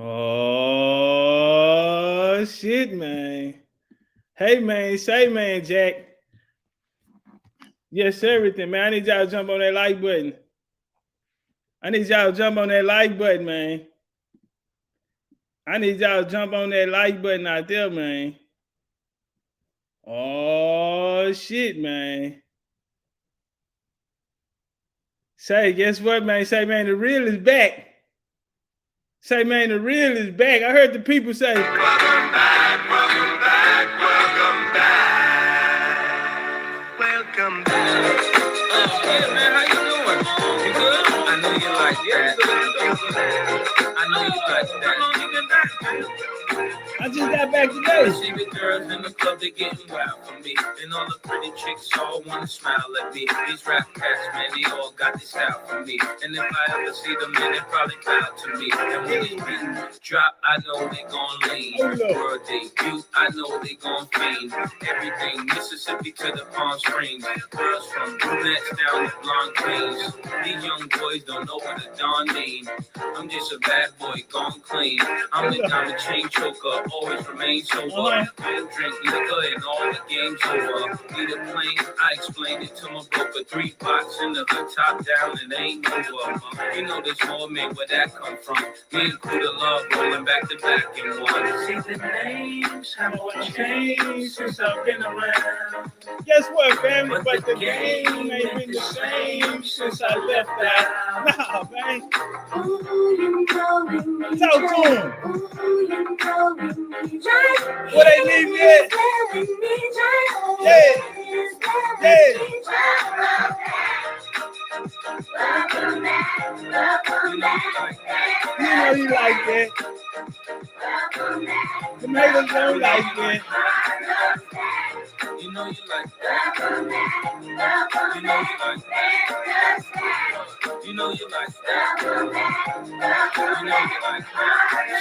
Oh shit, man. Hey man, say man, Jack. Yes, everything, man. I need y'all to jump on that like button. I need y'all to jump on that like button, man. I need y'all to jump on that like button out there, man. Oh shit, man. Say, guess what, man? Say, man, the real is back. Say, man, the real is back. I heard the people say, welcome back, welcome back, welcome back. Welcome back. Oh, yeah, man, how you doing? You good? I know you like that. I know you like that. How long you been back, man? I just got back today. I see the girls in the club, they getting wild for me. And all the pretty chicks all want to smile at me. These rap cats, man, they all got this style for me. And if I ever see them, man, they probably bow to me. And when these beats drop, I know they gon' lean. World debut, I know they gon' fiend. Everything, Mississippi to the Palm Springs. Girls from brunettes down to blonde queens. These young boys don't know what a Don mean. I'm just a bad boy gone clean. I'm the diamond chain choker, always remain sober. Don't drink liquor and all the game's over. Need a plane, I explained it to my broker. 3 pots in the hood, top down, and ain't over. You know there's more, man, where that come from? Me and Kuda Love rolling back to back in one. See the names have all changed since I've been around. Guess what, family? But the game ain't been the same since I left that. Nah, man. Talk to him. What they need me at? Yeah. Yeah. You know you like that. The haters don't like that. You know you like that. You know you like that. You know you like that. You know you like that.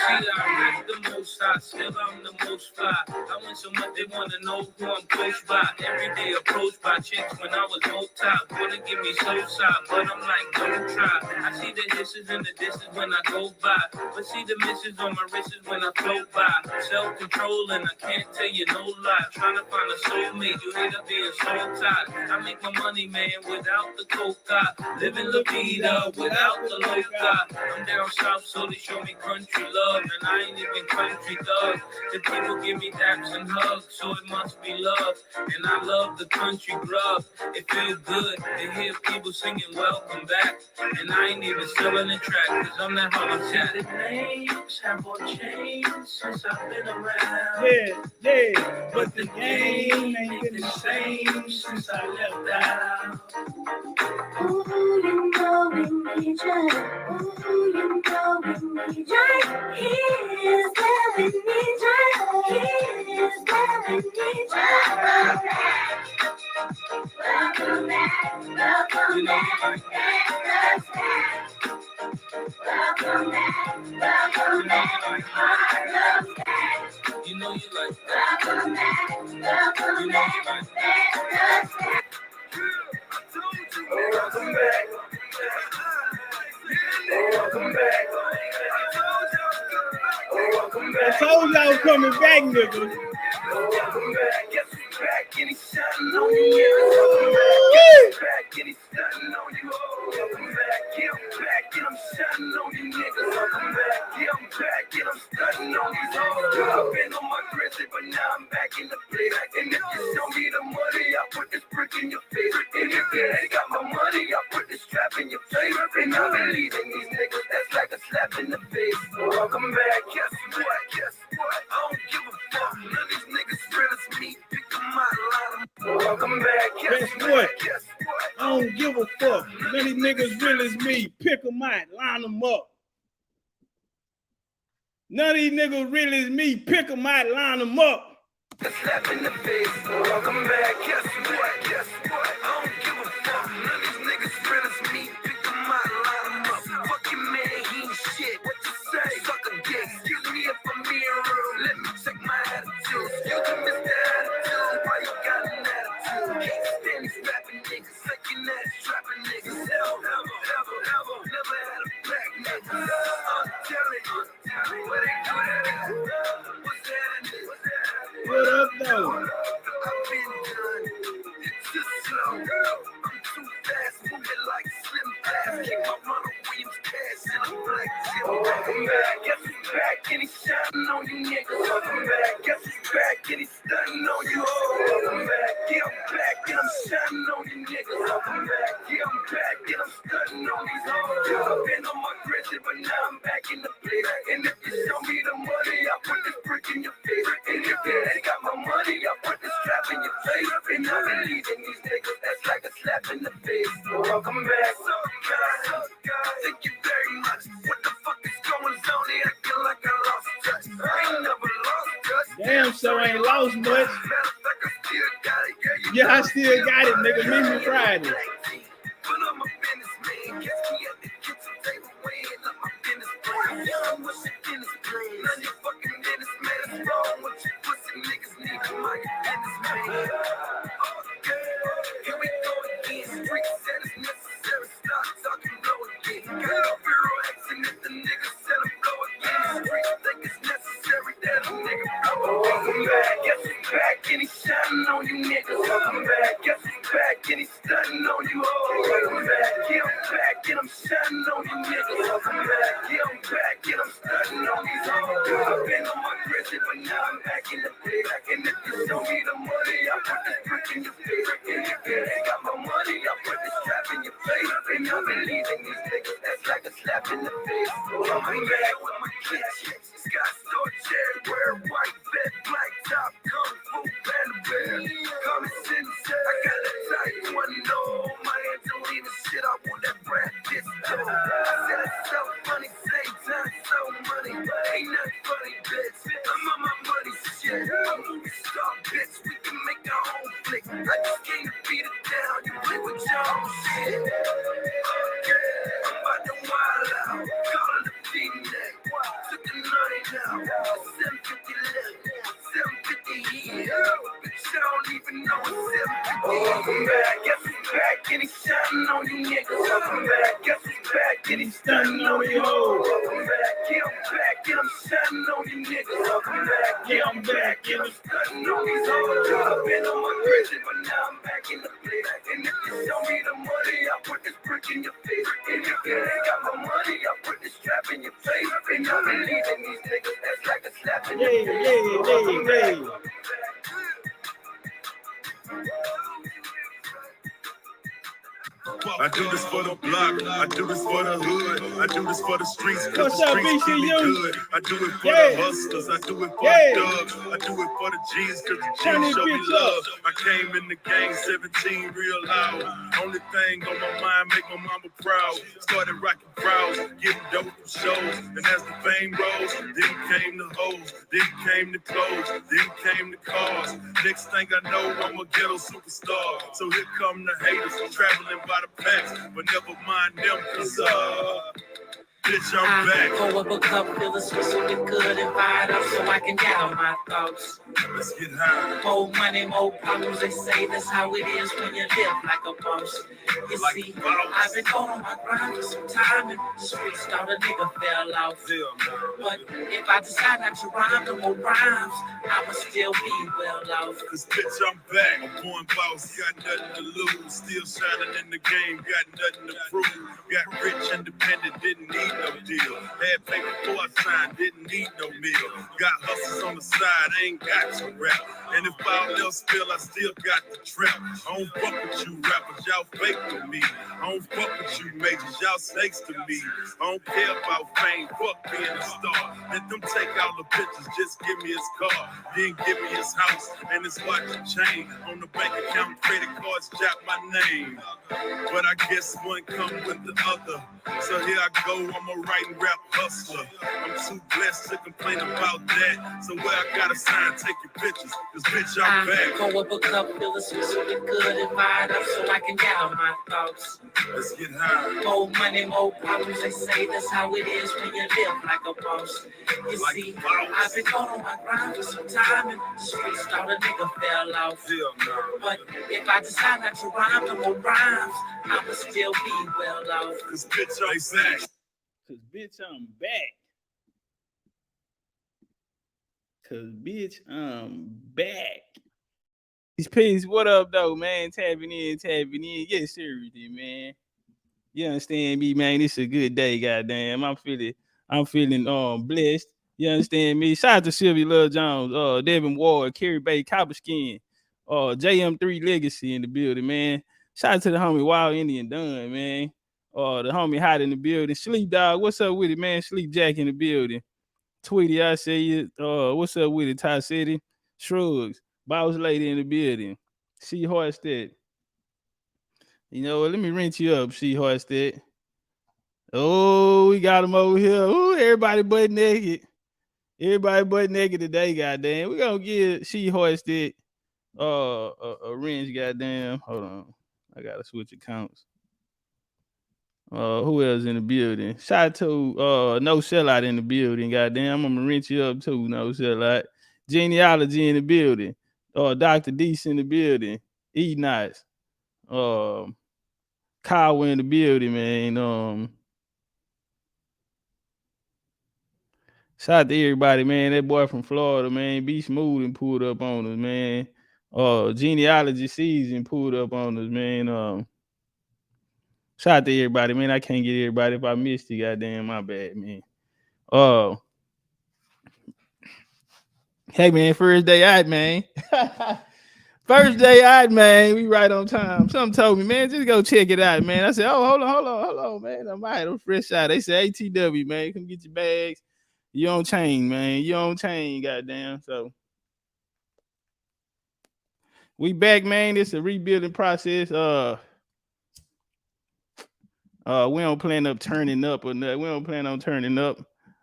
See, I rap the most hot, still I'm the most fly. I went so much they wanna know who I'm close by. Every day approached by chicks when I was no top. Wanna give me so side, but I'm like, don't try. I see the hisses and the disses when I go by, but see the misses on my wrists when I float by. Self-control and I can't tell you no lie. Trying to find a soulmate, you hate her being so tight. I make my money, man, without the coca. Living La Vida without the loca. I'm down south, so they show me country love, and I ain't even country thug. The people give me daps and hugs, so it must be love. And I love the country grub. It feels good to hear people singing welcome back. And I ain't even selling the track, cause I'm that hard chat. The names have all changed since I've been around. Yeah, but the game ain't been the same since I left out. Ooh, you know we need you. Ooh, you know we need you. Here's where we need you. Here's where we need you. Welcome back, welcome back, welcome back, welcome back, welcome back. You know you like that. Welcome back, welcome back, welcome back. Welcome back. Welcome back. I told y'all I was coming back, nigga. Welcome back. Guess who's back? And he's shutting on you. Welcome back. And he's shutting on you. Welcome back. Get him back. Get him shutting on you niggas. Welcome back. Get him back. Get him shutting on these hoes. I've been on my grizzly, but now I'm back in the place. And if you show me the money, I'll put this brick in your face. And if you ain't got my money, I'll put this strap in your face. And I believe in these niggas, that's like a slap in the face. Welcome back. Guess what? Guess what? I don't give a fuck. None of these niggas real as me. Pick them out, line them. Welcome back. Guess what? Guess what? I don't give a fuck. None of these niggas real as me. Pick them out, line them up. None of these niggas real as me. Pick them out, line them up. A slap in the face. Welcome back. Guess what? Guess what? I don't give a fuck. None of these niggas real as me. Pick them out, line them up. Fuck your man, he ain't shit. What you say? Suck a dick. Excuse me if I'm being rude. Let me check my attitude. Excuse me, Mr. Attitude. Why you got an attitude? Can't stand these rapping niggas. Sucking ass, trapping niggas. Hell, ever, never had a black nigga. I'm telling you. keep my mama Williams cash and I'm black. Welcome back, guess he's back and he's shining on you niggas. Welcome back, guess he's back and he's stunning on you. Welcome back, yeah, I'm back and I'm shining on you niggas. Welcome back, yeah, I'm back and I'm stunning on these hoes. I've been on my grizzly, but now I'm back in the place. And if you show me the money, I'll put this brick in your face. And if you ain't got my money, I'll put this strap in your face. And I believe in these niggas, that's like a slap in the face. Welcome back, thank you very much. What the fuck is going on here? I feel like I lost touch. I ain't never lost touch. Damn, so I ain't lost much. Yeah, I still got it, nigga. Meet me Friday. But I'm a businessman. Catch me at the kitchen table weighing up my business plan. Young, what's your business plan? None your fucking business, man. It's wrong with you pussy niggas need to mind your business, man. Here we go again. Street said it's necessary. Stop talking low again. Got no bureau action if the nigga said I'm low again. Street think it's necessary that a nigga blow again. Welcome back, guess he's back and he's shining on you niggas. Welcome back, guess he's back and he's stunning on you hoes. Welcome back, yeah, I'm back and I'm shining on you niggas. Welcome back, yeah, I'm back and I'm stunning on these hoes. I've been on my grizzly, but now I'm back in the pit. And if you show me the money, I'll put this brick in your face. And if you ain't got my money, I'll put this strap in your face. And I believe in these niggas, that's like a slap in the face. Welcome back with my kids. Scott Store chair, wear white vet, black top, kung fu panda bear. Common sense, I got a tight one, no. My Angelina shit, I want that Brad Pitt too. I said it's so funny, same time, so money. Ain't nothing funny, bitch. I'm on my money shit. I'm movie star, bitch. We can make our own flick. I just came to beat it down. You play with your own shit. I'm about to wild out. Call it a V-neck. Took the 9 now. 750 left. 750 here. Bitch, I don't even know it's 750. Welcome back. Guess he's back and he's shining on you niggas. Welcome back. Guess he's back and he's stunning on you hoes. Welcome back. Yeah, I'm back and I'm shining on you niggas. Welcome back. Yeah, I'm back and I'm stunning on these hoes. I've been on my grizzly, but now I'm back in the place. And if you show me the money, I'll put this brick in your face. And if you ain't got my money, I'll put this strap in your face. And I believe in these niggas, that's like a slap in your face. I do this for the block, I do this for the hood, I do this for the streets, cause What's the up, streets keep me BCU? good. I do it for the hustlers, I do it for the thugs, I do it for the G's, cause the Turn G's this show me bitch love. up. I came in the game 17 real loud. Only thing on my mind, make my mama proud. Started rocking crowds, getting dope from shows, and as the fame rose, then came the hoes, then came the clothes, then came the cars. Next thing I know, I'm a ghetto superstar. So here come the haters, traveling by the packs, but never mind them, cause bitch, I'm back. Pour up a cup, fill the switch so it good and fired up so I can gather my thoughts. Let's get high. More money, more problems, they say that's how it is when you live like a boss. You Like see, a boss. I've been going on my grind for some time and the streets thought a nigga fell off. But if I decide not to rhyme no more rhymes, I'ma still be well off. Cause bitch, I'm back. I'm born boss, got nothing to lose. Still shining in the game, got nothing to prove. Got rich, independent, didn't need no deal. Had paper before I signed, didn't need no meal. Got hustles on the side, ain't got to rap. And if all else fail, I still got the trap. I don't fuck with you rappers, y'all fake to me. I don't fuck with you majors, y'all snakes to me. I don't care about fame, fuck being a star. Let them take all the pictures, just give me his car. Then give me his house and his watch and chain. On the bank account, credit cards, jot my name. But I guess one come with the other. So here I go, I'm a writing rap hustler. I'm too blessed to complain about that. So where I gotta sign, take your pictures, cause bitch, I'm back. Pour up a cup, fill the switch so it good and fired up so I can gather my thoughts. Let's get high. More money, more problems, they say that's how it is when you live like a boss. You Like see, a boss. I've been going on my grind for some time and the streets thought a nigga fell off. Hell no. But if I decide not to rhyme no more rhymes, I'ma still be well off. Cause bitch, I'm back. Cause bitch, I'm back. Cause bitch, I'm back. Peace, what up, though, man? Tapping in. Yes, sir, man. You understand me, man? It's a good day, goddamn. I'm feeling blessed. You understand me? Shout out to Sylvia Love Jones, Devin Ward, Kerry Bay, Copper Skin, JM3 Legacy in the building, man. Shout out to the homie Wild Indian Dunn, man. The homie Hot in the building. Sleep Dog, what's up with it, man? Sleep Jack in the building. Tweety, I say you. What's up with it, Ty City? Shrugs, Boss Lady in the building. C Horsted. You know what? Let me rinse you up, C Horsted. Oh, we got him over here. Ooh, everybody butt naked. Everybody butt naked today, goddamn. We gonna give She Hoisted a rinse, goddamn. Hold on. I gotta switch accounts. Who else in the building? Shout out to No Sellout in the building, goddamn. I'm gonna rinse you up too, No Sellout. Genealogy in the building. Dr. Deese in the building. E Nice. Kyle in the building, man. Shout out to everybody, man. That boy from Florida, man. Be smooth and pulled up on us, man. Genealogy season pulled up on us, man. Shout out to everybody, man. I can't get everybody. If I missed you, goddamn, my bad, man. Hey, man, first day out, man. First day out, man. We right on time. Something told me, man, just go check it out, man. I said, oh, hold on, man. I'm all right. I'm fresh out. They said, ATW, man. Come get your bags. You on chain, man. You on chain, goddamn. So we back, man. It's a rebuilding process. We don't plan on turning up or nothing. We don't plan on turning up.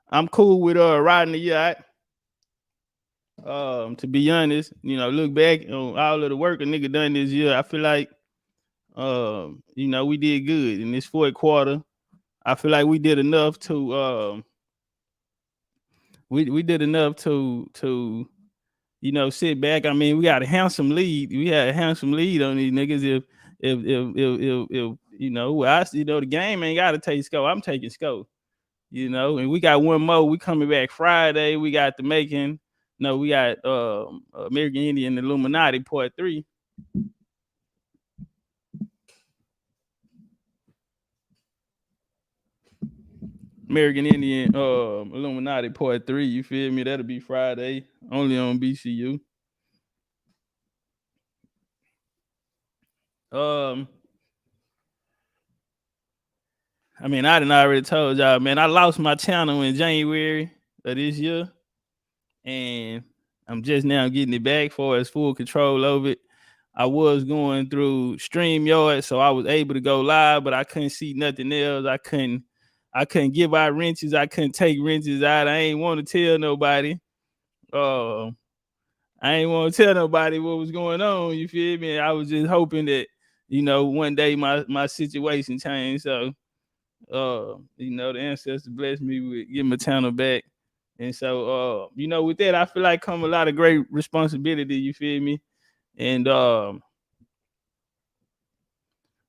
I'm cool with riding the yacht. To be honest, look back on all of the work a nigga done this year. I feel like we did good in this fourth quarter. I feel like we did enough to we did enough to sit back. I mean, we got a handsome lead. We had a handsome lead on these niggas. If the game ain't got to take scope. I'm taking scope. And we got one more. We coming back Friday. We got the making. No, we got American Indian Illuminati Part 3. American Indian Illuminati Part 3. You feel me? That'll be Friday. Only on BCU. I mean, I done already told y'all, man, I lost my channel in January of this year. And I'm just now getting it back for as full control of it. I was going through StreamYard, so I was able to go live, but I couldn't see nothing else. I couldn't give out wrenches. I couldn't take wrenches out. I ain't want to tell nobody. I ain't want to tell nobody what was going on. You feel me? I was just hoping that, one day my situation changed. So, the ancestors blessed me with getting my channel back. And so, with that, I feel like come a lot of great responsibility. You feel me? And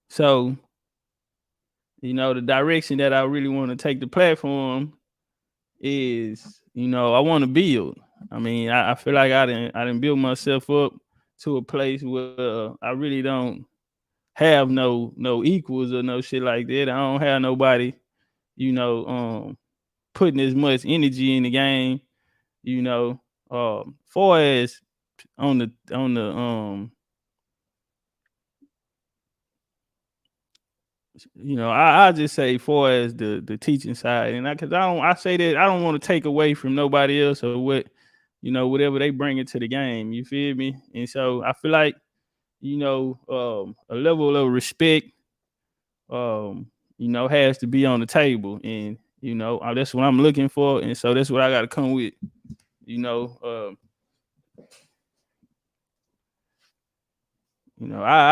so, the direction that I really want to take the platform is, I want to build. I mean, I feel like I didn't build myself up to a place where I really don't have no equals or no shit like that. I don't have nobody, putting as much energy in the game, far as on the I just say far as the teaching side, and I say that I don't want to take away from nobody else or what, whatever they bring into the game. You feel me? And so I feel like, a level of respect, has to be on the table, and that's what I'm looking for, and so that's what I got to come with. I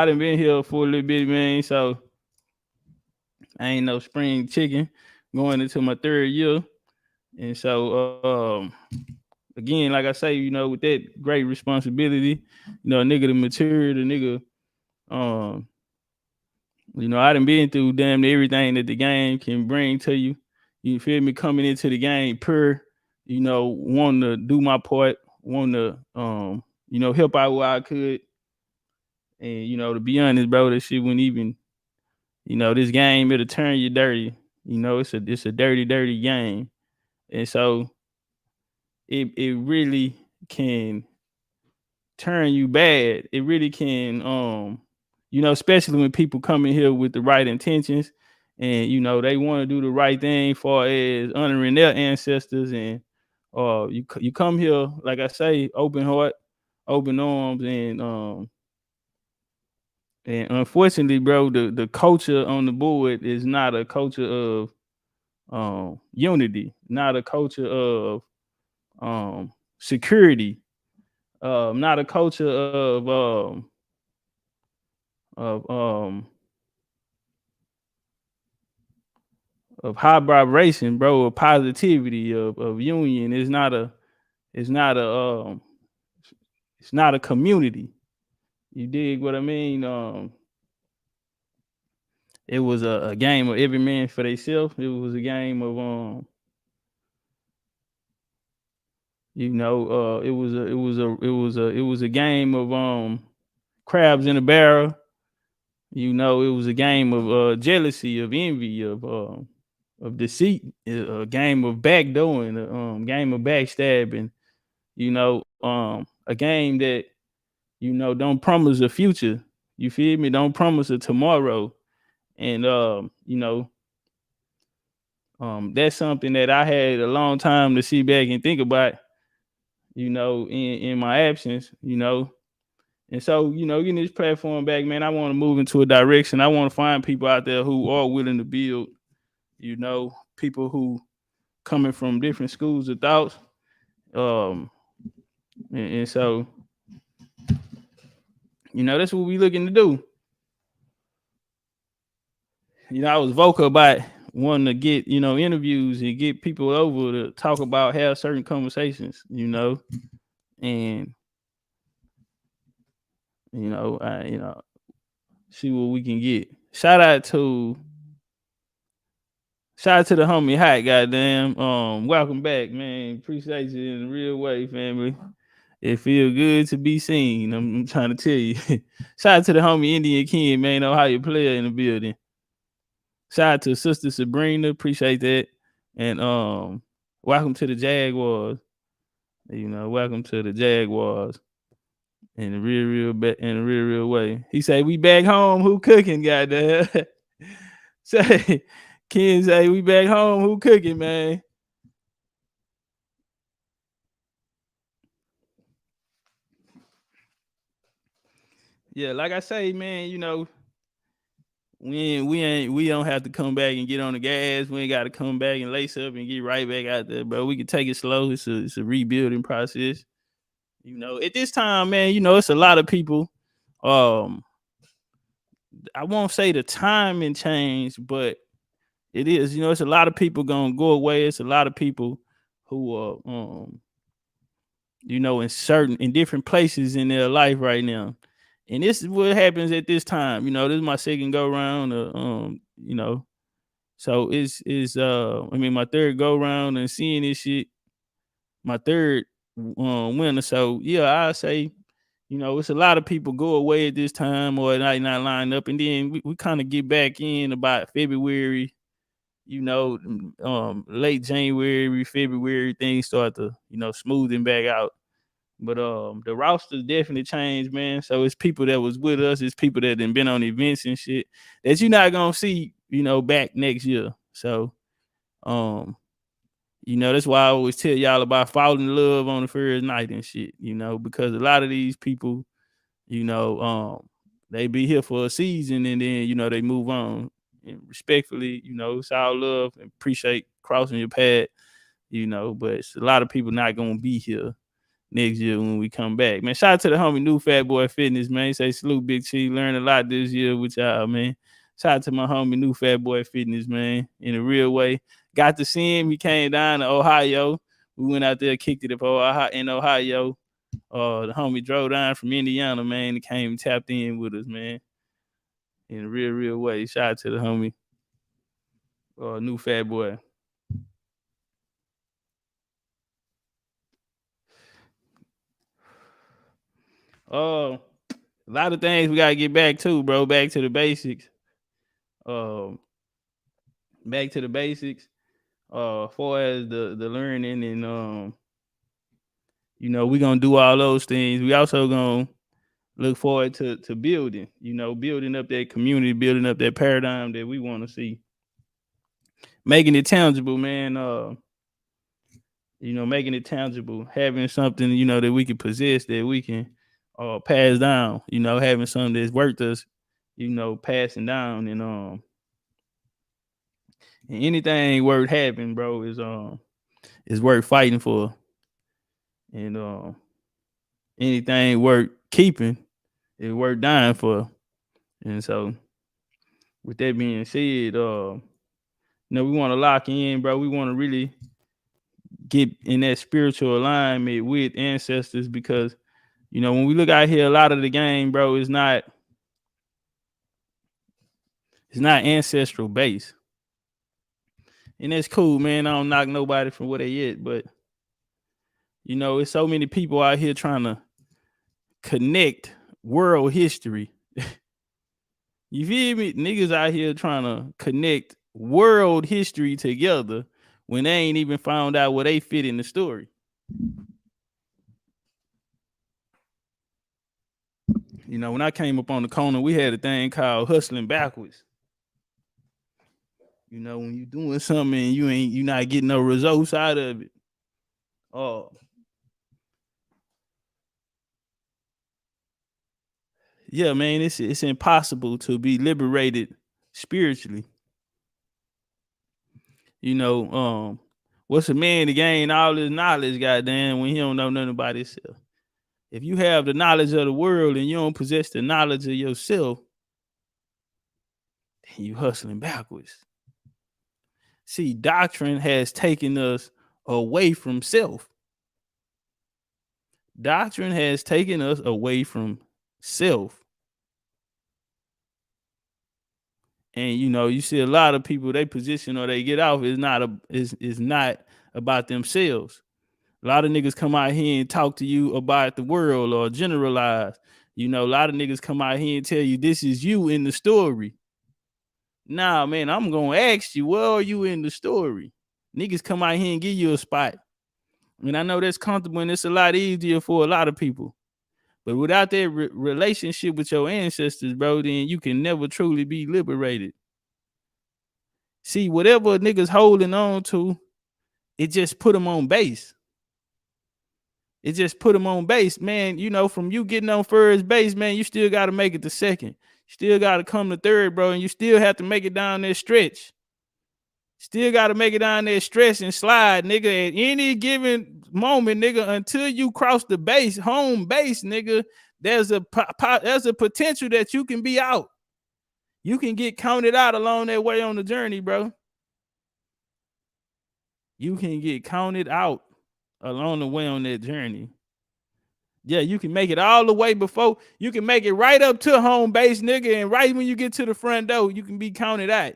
done been here for a little bit, man, so I ain't no spring chicken going into my third year. And so, again, like I say, with that great responsibility, a nigga to mature, the nigga, I done been through damn near everything that the game can bring to you. You feel me? Coming into the game pure, wanting to do my part, wanting to, help out where I could. And, to be honest, bro, that shit wouldn't even This game, it'll turn you dirty. It's a dirty, dirty game. And so it really can turn you bad. It really can, especially when people come in here with the right intentions and they want to do the right thing for as honoring their ancestors. And you come here, like I say, open heart, open arms. And unfortunately, bro, the culture on the board is not a culture of unity, not a culture of security, not a culture of um of high vibration, bro, of positivity, of union. It's not a it's not a community. You dig what I mean? It was a game of every man for themselves. It was a game of it was a game of crabs in a barrel. It was a game of jealousy, of envy, of deceit, a game of backdooring, a game of backstabbing. A game that don't promise a future. You feel me? Don't promise a tomorrow. And that's something that I had a long time to sit back and think about. In my absence. And so, getting this platform back, man, I want to move into a direction. I want to find people out there who are willing to build, people who coming from different schools of thoughts. And so, that's what we looking to do. I was vocal about wanting to get, interviews and get people over to talk about, have certain conversations, and, see what we can get. Shout out to the homie Hot, goddamn. Welcome back, man. Appreciate you in a real way, family. It feel good to be seen. I'm trying to tell you. Shout out to the homie Indian King, man. Ohio player in the building. Shout out to Sister Sabrina. Appreciate that. And welcome to the Jaguars. Welcome to the Jaguars. In a real way. He say we back home. Who cooking, goddamn? Say Ken say we back home. Who cooking, man? Yeah, like I say, man, we don't have to come back and get on the gas. We ain't got to come back and lace up and get right back out there, bro. We can take it slow. It's a rebuilding process. At this time, man, it's a lot of people. I won't say the timing changed, but it is. It's a lot of people gonna go away. It's a lot of people who are in different places in their life right now. And this is what happens at this time. This is my second go round. So it's my third go round and seeing this shit, my third winter. So yeah, I say, it's a lot of people go away at this time or not line up, and then we kind of get back in about February. Late January, February, things start to smoothing back out. But the roster definitely changed, man. So it's people that was with us, it's people that been on events and shit that you're not gonna see, back next year. So that's why I always tell y'all about falling in love on the first night and shit, because a lot of these people, they be here for a season and then, they move on. And respectfully, it's all love and appreciate crossing your path, but it's a lot of people not gonna be here next year when we come back. Man, shout out to the homie New Fat Boy Fitness, man. He say salute Big T. Learned a lot this year with y'all, man. Shout out to my homie New Fat Boy Fitness, man. In a real way. Got to see him. He came down to Ohio. We went out there, kicked it up in Ohio. The homie drove down from Indiana, man. He came and tapped in with us, man. In a real way. Shout out to the homie New Fat Boy. A lot of things we gotta get back to, bro. Back to the basics. back to the basics. Far as the learning and we're gonna do all those things. We also gonna look forward to building, building up that community, building up that paradigm that we want to see, making it tangible, man. Making it tangible, having something, that we can possess, that we can pass down, having something that's worth us, passing down, and anything worth having, bro, is worth fighting for. And anything worth keeping is worth dying for. And so with that being said, we want to lock in, bro. We want to really get in that spiritual alignment with ancestors, because when we look out here, a lot of the game, bro, is not ancestral based. And that's cool, man. I don't knock nobody from where they at, but it's so many people out here trying to connect world history. You feel me? Niggas out here trying to connect world history together when they ain't even found out where they fit in the story. When I came up on the corner, we had a thing called hustling backwards. When you doing something and you not getting no results out of it. Oh. Yeah, man, it's impossible to be liberated spiritually. What's a man to gain all this knowledge, goddamn, when he don't know nothing about himself? If you have the knowledge of the world and you don't possess the knowledge of yourself, then you hustling backwards. See, doctrine has taken us away from self. Doctrine has taken us away from self. And you see a lot of people, they position or they get off is not about themselves. A lot of niggas come out here and talk to you about the world or generalize. A lot of niggas come out here and tell you this is you in the story. Nah, man, I'm gonna ask you, where are you in the story? Niggas come out here and give you a spot. And I know that's comfortable and it's a lot easier for a lot of people. But without that relationship with your ancestors, bro, then you can never truly be liberated. See, whatever niggas holding on to, it just put them on base. It just put them on base, man. From you getting on first base, man, you still got to make it to second. You still got to come to third, bro, and you still have to make it down that stretch. Still got to make it down that stretch and slide, nigga, at any given moment, nigga, until you cross the base, home base, nigga. There's a potential that you can be out. You can get counted out along that way on the journey, bro. You can get counted out along the way on that journey. Yeah, you can make it all the way before. You can make it right up to home base, nigga, and right when you get to the front door, you can be counted out.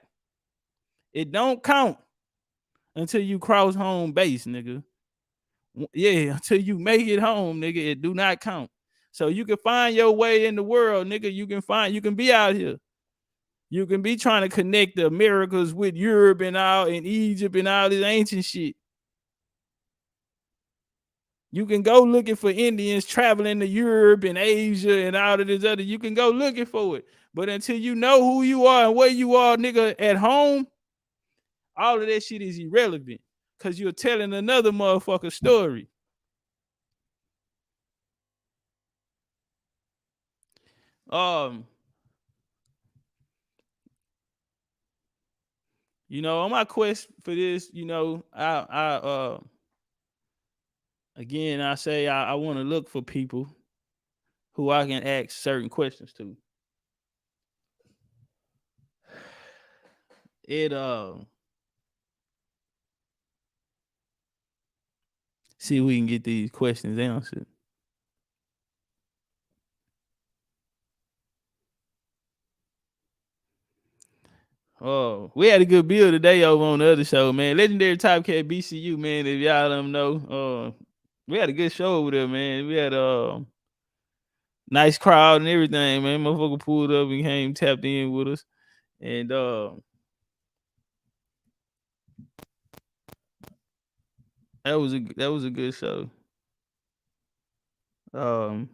It don't count until you cross home base, nigga. Yeah, until you make it home, nigga, it do not count. So you can find your way in the world, nigga. You can be out here. You can be trying to connect the Americas with Europe and Egypt and all this ancient shit. You can go looking for Indians traveling to Europe and Asia and all of this other. You can go looking for it. But until you know who you are and where you are, nigga, at home, all of that shit is irrelevant because you're telling another motherfucker story. On my quest for this, again, I say I want to look for people who I can ask certain questions to. See if we can get these questions answered. Oh, we had a good build today over on the other show, man. Legendary Top Cat BCU, man. If y'all don't know, we had a good show over there, man. We had a nice crowd and everything, man. Motherfucker pulled up and came tapped in with us. And that was a good show. Um,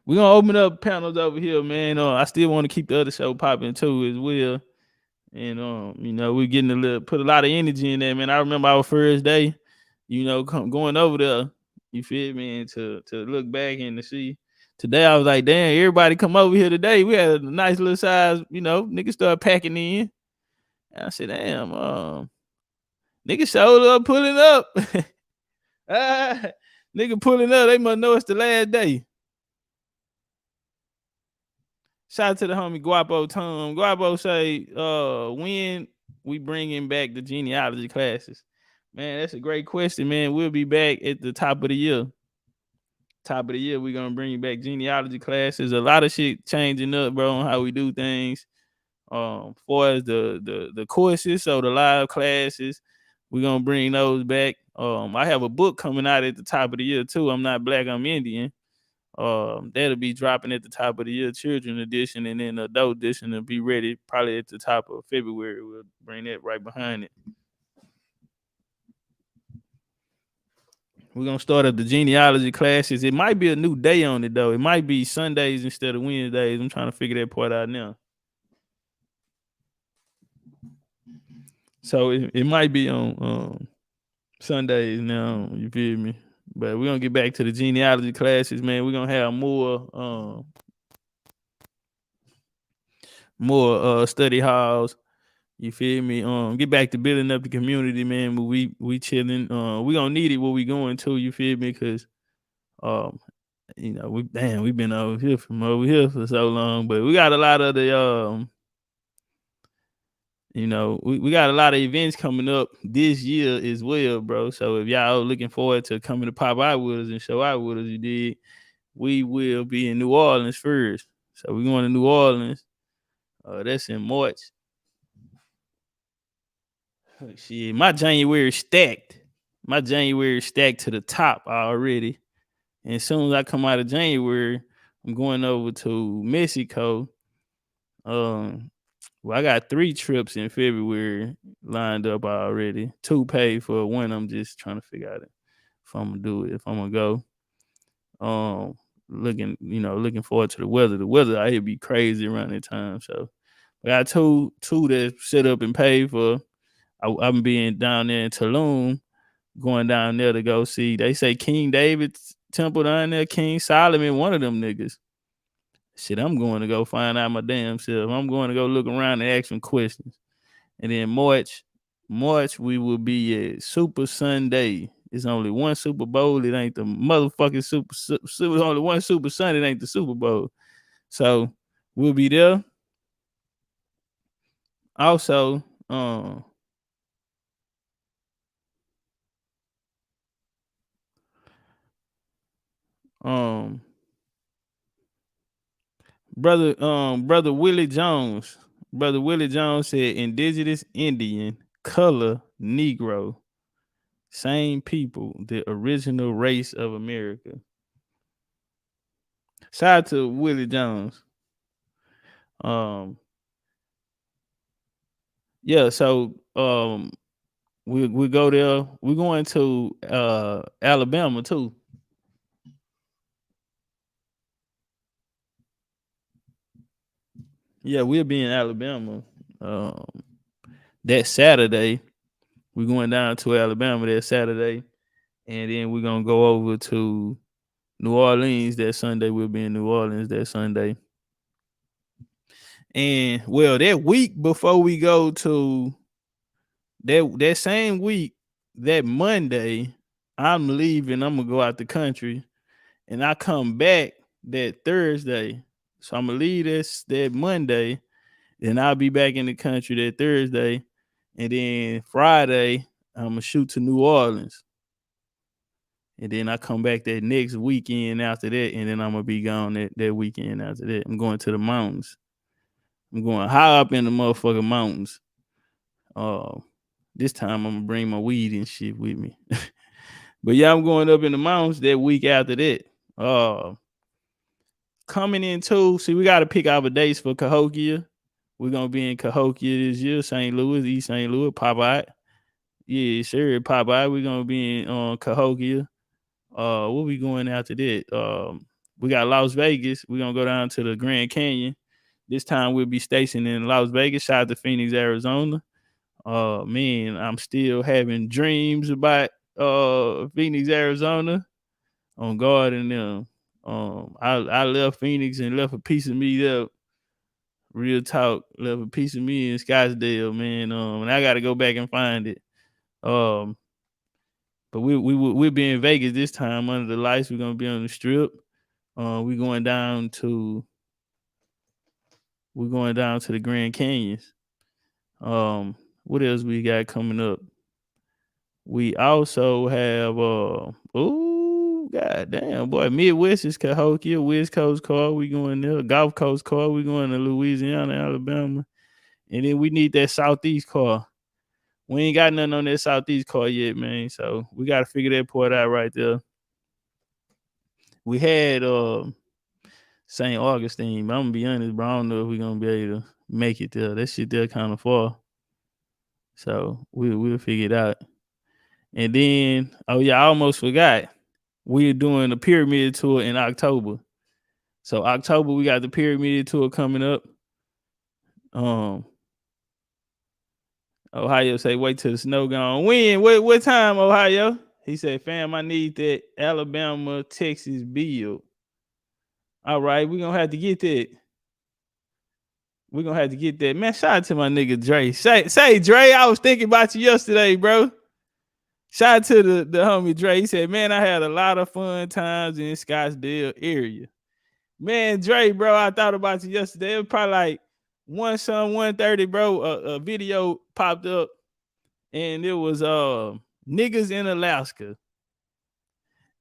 we're gonna open up panels over here, man. I still want to keep the other show popping too as well. And we're getting put a lot of energy in there, man. I remember our first day, going over there, you feel me, and to look back and to see. Today I was like, damn, everybody come over here today. We had a nice little size, niggas started packing in. And I said, damn, niggas showed up pulling up. Nigga pulling up, they must know it's the last day. Shout out to the homie Guapo Tom. Guapo say, when we bringing back the genealogy classes? Man, that's a great question, man. We'll be back at the top of the year. Top of the year, we're gonna bring back genealogy classes. A lot of shit changing up, bro, on how we do things. For as the courses, so the live classes, we're gonna bring those back. I have a book coming out at the top of the year too. I'm Not Black, I'm Indian. That'll be dropping at the top of the year, children edition, and then adult edition will be ready probably at the top of February. We'll bring that right behind it. We're gonna start up the genealogy classes. It might be a new day on it though. It might be Sundays instead of Wednesdays. I'm trying to figure that part out now. So it might be on Sundays now. You feel me? But we're gonna get back to the genealogy classes, man. We're gonna have more study halls. You feel me? Get back to building up the community, man. But we chilling. We gonna need it where we going to. You feel me? Because we've been over here for so long. But we got a lot of the we got a lot of events coming up this year as well, bro. So if y'all looking forward to coming to pop out with us and show out with us, you did. We will be in New Orleans first. So we're going to New Orleans. That's in March. Shit, my January stacked. My January stacked to the top already. And as soon as I come out of January, I'm going over to Mexico. Well, I got 3 trips in February lined up already. 2 paid for. One I'm just trying to figure out if I'm gonna do it, if I'm gonna go. Looking forward to the weather. The weather out here be crazy around that time. So I got two that set up and paid for. I'm being down there in Tulum, going down there to go see. They say King David's temple down there, King Solomon, one of them niggas. Shit, I'm going to go find out my damn self. I'm going to go look around and ask some questions. And then March, we will be at Super Sunday. It's only one Super Bowl. It ain't the motherfucking Super. Only one Super Sunday. It ain't the Super Bowl. So we'll be there. Also, brother Willie Jones. Brother Willie Jones said indigenous Indian, color, Negro, same people, the original race of America. Shout out to Willie Jones. Yeah, so we go there. We're going to Alabama too. Yeah, we'll be in Alabama that Saturday. We're going down to Alabama that Saturday, and then we're gonna go over to New Orleans that Sunday. We'll be in New Orleans that Sunday. And well, that week before we go to that same week, that Monday, I'm leaving. I'm gonna go out the country, and I come back that Thursday. So I'm gonna leave that Monday, then I'll be back in the country that Thursday, and then Friday I'm gonna shoot to New Orleans, and then I come back that next weekend after that, and then I'm gonna be gone that weekend after that. I'm going to the mountains. I'm going high up in the motherfucking mountains. This time I'm gonna bring my weed and shit with me. But yeah, I'm going up in the mountains that week after that. coming into, see, we got to pick our dates for Cahokia. We're gonna be in Cahokia this year, St. Louis, East St. Louis, Popeye. Yeah, sure, Popeye. We're gonna be in Cahokia. What we going after that? We got Las Vegas. We're gonna go down to the Grand Canyon. This time we'll be stationed in Las Vegas, shout out to Phoenix, Arizona. Man, I'm still having dreams about Phoenix, Arizona. On God and them. I left Phoenix and left a piece of me there. Real talk, left a piece of me in Scottsdale, man. And I gotta go back and find it. But we'll be in Vegas this time under the lights. We're gonna be on the strip. We're going down to the Grand Canyons. What else we got coming up? We also have god damn boy, Midwest is Cahokia, West Coast car, we going there, Gulf Coast car, we going to Louisiana, Alabama. And then we need that Southeast car. We ain't got nothing on that Southeast car yet, man. So we gotta figure that part out right there. We had St. Augustine, but I'm gonna be honest, bro. I don't know if we're gonna be able to make it there. That shit there kind of far. So we'll figure it out. And then, oh yeah, I almost forgot. We're doing a pyramid tour in October. So October, we got the pyramid tour coming up. Ohio say, wait till the snow gone. When? What time, Ohio? He said, fam, I need that Alabama, Texas bill. All right, we're gonna have to get that. We're gonna have to get that. Man, shout out to my nigga Dre. Say, Dre, I was thinking about you yesterday, bro. Shout out to the homie Dre. He said, man, I had a lot of fun times in Scottsdale area. Man, Dre, bro, I thought about you yesterday. It was probably like 1:30, bro. A video popped up, and it was niggas in Alaska.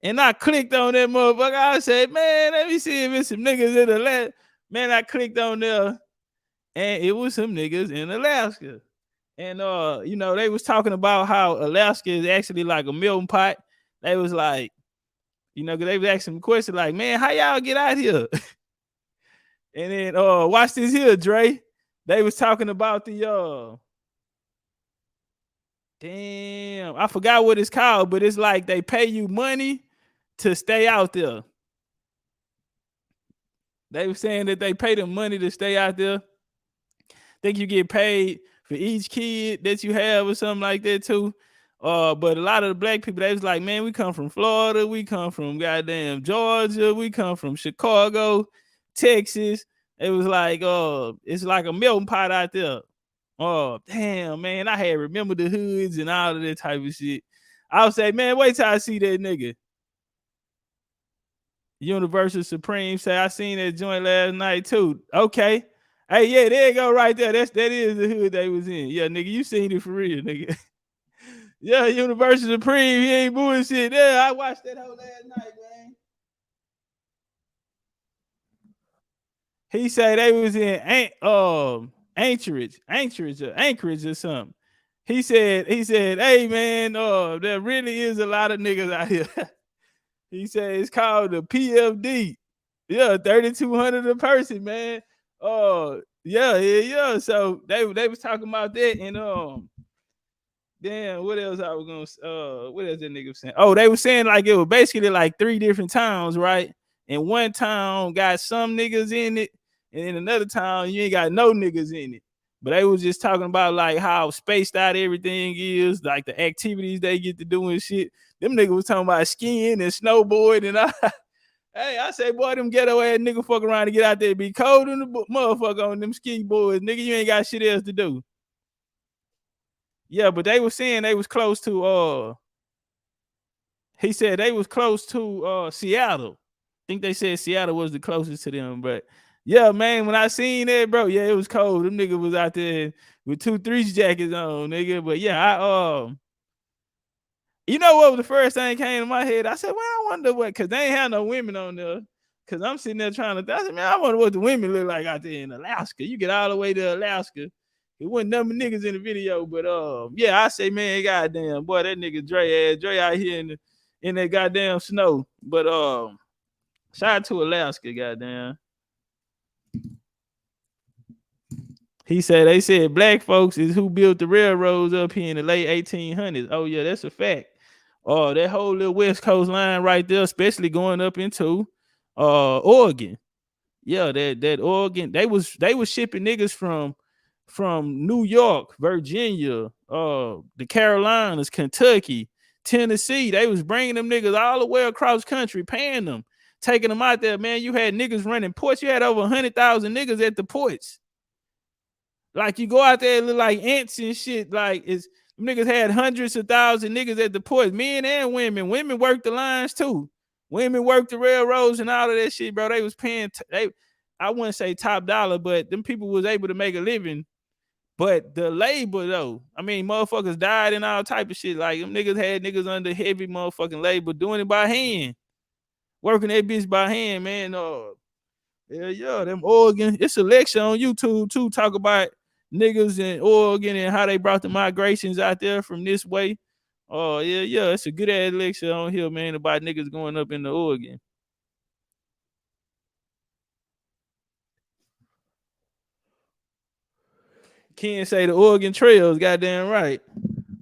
And I clicked on that motherfucker. I said, man, let me see if it's some niggas in Alaska. Man, I clicked on there, and it was some niggas in Alaska. And they was talking about how Alaska is actually like a melting pot. They was like, cause they was asking questions like, man, how y'all get out here? And then watch this here, Dre. They was talking about the damn, I forgot what it's called, but it's like they pay you money to stay out there. They were saying that they pay them money to stay out there. Think you get paid for each kid that you have or something like that too. But a lot of the black people, they was like, man, we come from Florida, we come from goddamn Georgia, we come from Chicago, Texas. It was like, it's like a melting pot out there. Oh, damn, man, I had remember the hoods and all of that type of shit. I would say, man, wait till I see that nigga. Universal Supreme say, I seen that joint last night too. Okay. Hey, yeah, there you go right there. That is the hood they was in. Yeah, nigga, you seen it for real, nigga. Yeah, Universal Supreme, he ain't bullshit. Yeah, I watched that whole last night, man. He said they was in Anchorage or something. He said, hey man, there really is a lot of niggas out here. He said it's called the PFD. Yeah, 3,200 a person, man. Yeah. So they was talking about that, and damn, what else I was gonna what else that nigga was saying? Oh, they were saying like it was basically like 3 different towns, right? And one town got some niggas in it, and in another town you ain't got no niggas in it. But they was just talking about like how spaced out everything is, like the activities they get to do and shit. Them niggas was talking about skiing and snowboarding and all. Hey, I say, boy, them ghetto ass nigga fuck around and get out there and be cold in the motherfucker on them ski boards. Nigga, you ain't got shit else to do. Yeah, but they was saying they was close to he said they was close to Seattle. I think they said Seattle was the closest to them, but yeah, man, when I seen that, bro, yeah, it was cold. Them niggas was out there with 2 3 jackets on, nigga. But yeah, you know what was the first thing came to my head? I said, well, I wonder what, because they ain't have no women on there. Because I'm sitting there trying to, I said, man, I wonder what the women look like out there in Alaska. You get all the way to Alaska. It wasn't number niggas in the video, but yeah, I say, man, goddamn, boy, that nigga Dre out here in that goddamn snow. But Shout out to Alaska, goddamn. He said they said black folks is who built the railroads up here in the late 1800s. Oh yeah, that's a fact. Oh, that whole little West Coast line right there, especially going up into Oregon. Yeah, that Oregon, they was shipping niggas from New York, Virginia, the Carolinas, Kentucky, Tennessee. They was bringing them niggas all the way across country, paying them, taking them out there. Man, you had niggas running ports. You had over 100,000 niggas at the ports. Like you go out there and look like ants and shit. Like it's niggas had hundreds of thousands of niggas at the ports, men and women. Women worked the lines too. Women worked the railroads and all of that shit, bro. They was paying. I wouldn't say top dollar, but them people was able to make a living. But the labor though, I mean, motherfuckers died and all type of shit. Like them niggas had niggas under heavy motherfucking labor doing it by hand, working that bitch by hand, man. Yeah, them Oregon. It's a lecture on YouTube too. Talk about niggas in Oregon and how they brought the migrations out there from this way. Oh yeah, it's a good ass lecture on here, man, about niggas going up into Oregon. Ken say the Oregon Trail's goddamn right.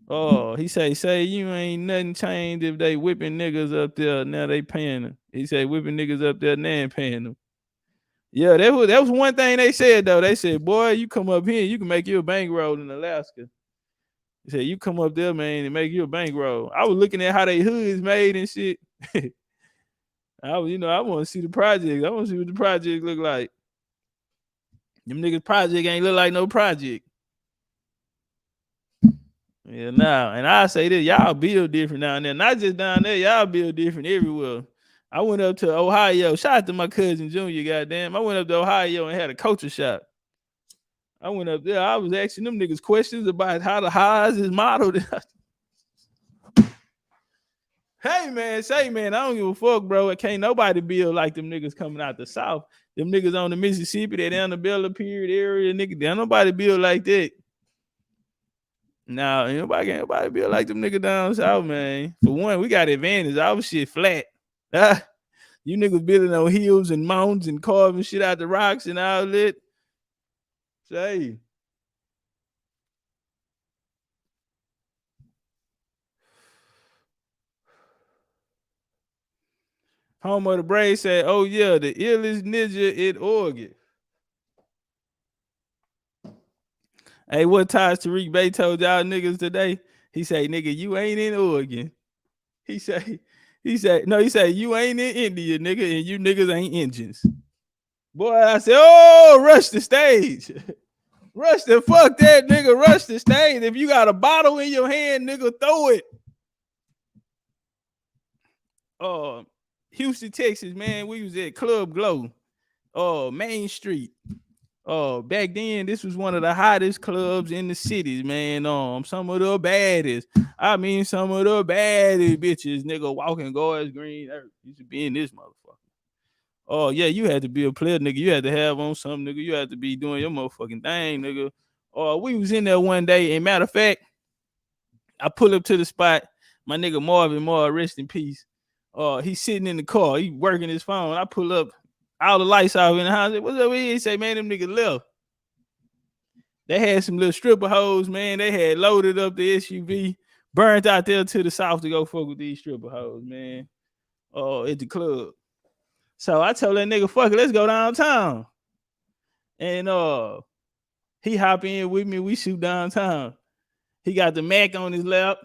Oh, he say you ain't nothing changed if they whipping niggas up there. Now they paying them. He say whipping niggas up there, now paying them. Yeah, that was one thing they said though. They said, boy, you come up here, you can make you a bankroll in Alaska. They said, you come up there, man, and make you a bankroll. I was looking at how they hoods made and shit. I want to see the project. I want to see what the project look like. Them niggas project ain't look like no project. Yeah, nah. And I say this, y'all build different down there. Not just down there, y'all build different everywhere. I went up to Ohio. Shout out to my cousin Junior, goddamn. I went up to Ohio and had a culture shop. I went up there. I was asking them niggas questions about how the highs is modeled. Hey man, I don't give a fuck, bro. It can't nobody build like them niggas coming out the South. Them niggas on the Mississippi, that Annabella period area, nigga. There nobody build like that. Nah, nobody build like them niggas down South, man. For one, we got advantage. Our shit flat. You niggas building on hills and mountains and carving shit out the rocks and all that. Say. Home of the Brave said, oh yeah, the illest ninja in Oregon. Hey, what Taj Tariq Bay told y'all niggas today? He say, nigga, you ain't in Oregon. He said, you ain't in India, nigga, and you niggas ain't engines. Boy, I said, oh, rush the stage. Rush the fuck that, nigga. Rush the stage. If you got a bottle in your hand, nigga, throw it. Houston, Texas, man. We was at Club Glow. Main Street. Back then, this was one of the hottest clubs in the cities, man. Some of the baddest. I mean, some of the baddest bitches, nigga, walking God's green earth. Used to be in this motherfucker. Oh, yeah, you had to be a player, nigga. You had to have on something, nigga. You had to be doing your motherfucking thing, nigga. We was in there one day, and matter of fact, I pull up to the spot. My nigga Marvin, rest in peace. He's sitting in the car. He working his phone. I pull up, all the lights off in the house. What's up here? He say, man, them niggas left. They had some little stripper hoes, man. They had loaded up the SUV, burnt out there to the south to go fuck with these stripper hoes, man. At the club. So I told that nigga, fuck it, let's go downtown. And he hop in with me. We shoot downtown. He got the Mac on his lap.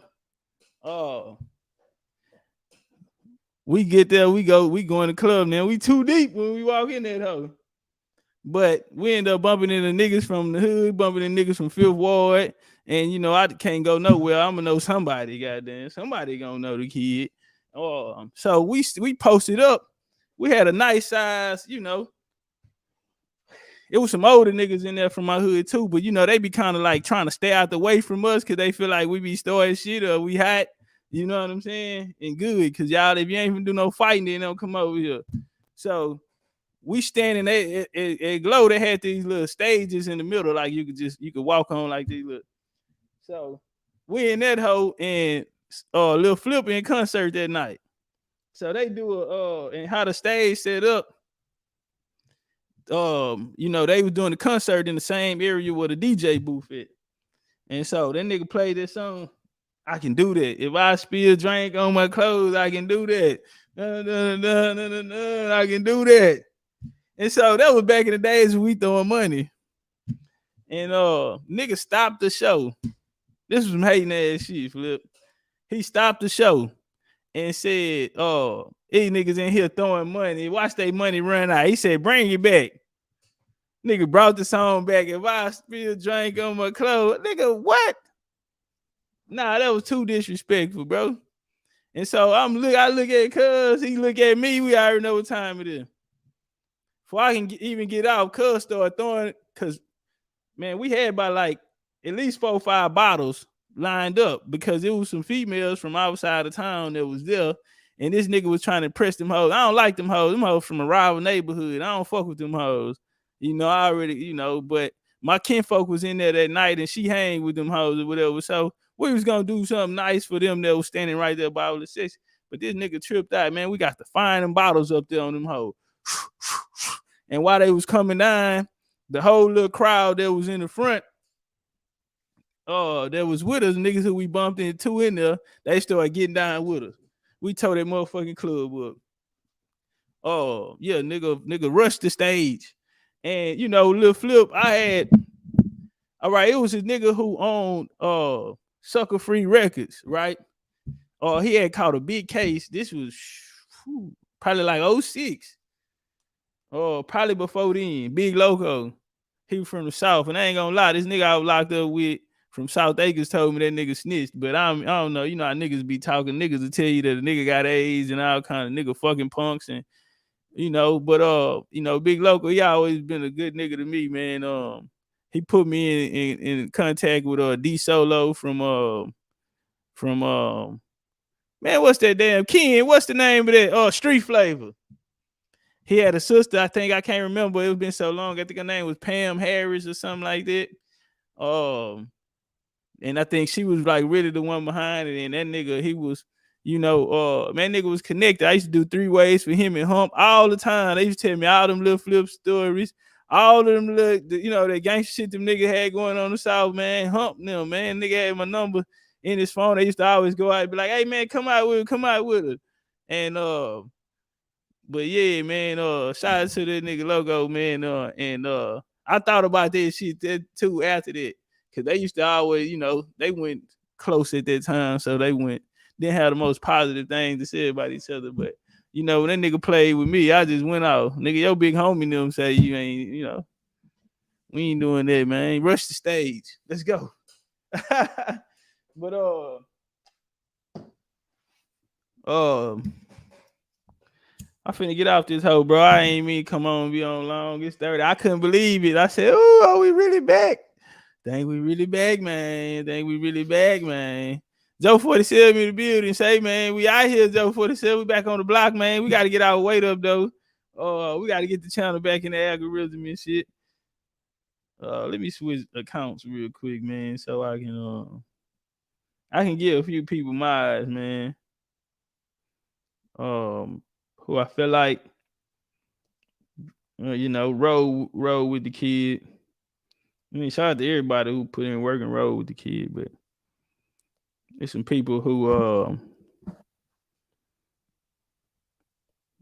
We get there, we go in the club now. We too deep when we walk in that hoe. But we end up bumping into niggas from the hood, bumping into niggas from Fifth Ward. And, I can't go nowhere. I'm going to know somebody, goddamn. Somebody going to know the kid. So we posted up. We had a nice size, It was some older niggas in there from my hood too. But, they be kind of like trying to stay out the way from us because they feel like we be starting shit or we hot. You know what I'm saying? And good. Because y'all, if you ain't even do no fighting, then don't come over here. So we standing at Glow, they had these little stages in the middle, like you could walk on like these little. So we in that hoe and Lil Flip in concert that night. So they do and how the stage set up. You know, they was doing the concert in the same area where the DJ booth is. And so that nigga played this song. I can do that. If I spill drink on my clothes, I can do that. I can do that. And so that was back in the days when we throwing money. And nigga stopped the show. This was some hating ass shit, Flip. He stopped the show and said, these niggas in here throwing money. Watch their money run out. He said, bring it back. Nigga brought the song back. If I spill drink on my clothes, nigga, what? Nah, that was too disrespectful, bro. And so I look at Cuz, he look at me. We already know what time it is. Before I can even get out, Cuz started throwing, cause man, we had about like at least 4 or 5 bottles lined up because it was some females from outside of town that was there, and this nigga was trying to press them hoes. I don't like them hoes. Them hoes from a rival neighborhood. I don't fuck with them hoes. You know, I already, you know, but my kinfolk was in there that night and she hang with them hoes or whatever. So we was gonna do something nice for them that was standing right there by all the six. But this nigga tripped out, man. We got to find them bottles up there on them hoes. And while they was coming down, the whole little crowd that was in the front, that was with us, niggas who we bumped into in there, they started getting down with us. We tore that motherfucking club up. Oh, yeah, nigga rushed the stage. And you know, Lil Flip, it was his nigga who owned Sucker Free Records, right? He had caught a big case. This was probably like 06. Probably before then. Big Loco. He was from the South. And I ain't gonna lie, this nigga I was locked up with from South Acres told me that nigga snitched. But I don't know. You know how niggas be talking. Niggas will tell you that a nigga got AIDS and all kind of nigga fucking punks. And you know, but you know, Big Loco, he always been a good nigga to me, man. He put me in contact with D Solo from man, what's that damn Ken? What's the name of that? Street Flavor. He had a sister, I think, I can't remember. It was been so long. I think her name was Pam Harris or something like that. And I think she was like really the one behind it. And that nigga, he was, you know, man, nigga was connected. I used to do 3 ways for him and Hump all the time. They used to tell me all them little Flip stories, all of them little, you know, that gangster shit them nigga had going on the South, man. Hump them, man. Nigga had my number in his phone. They used to always go out and be like, hey man, come out with us. And but yeah, man, shout out to that nigga Logo, man. I thought about that shit too after that. Cause they used to always, you know, they went close at that time. So they didn't have the most positive things to say about each other. But you know, when that nigga played with me, I just went out. Nigga, your big homie them say you ain't, you know, we ain't doing that, man. Rush the stage. Let's go. But I finna get off this hoe, bro. I ain't mean come on, be on long. It's 30. I couldn't believe it. I said, oh, are we really back? Think we really back, man. Joe 47 in the building. Say, man, we out here, Joe 47. We back on the block, man. We got to get our weight up, though. We got to get the channel back in the algorithm and shit. Let me switch accounts real quick, man, so I can give a few people my eyes, man. Who I feel like, you know, roll with the kid. I mean, shout out to everybody who put in work and roll with the kid, but there's some people who,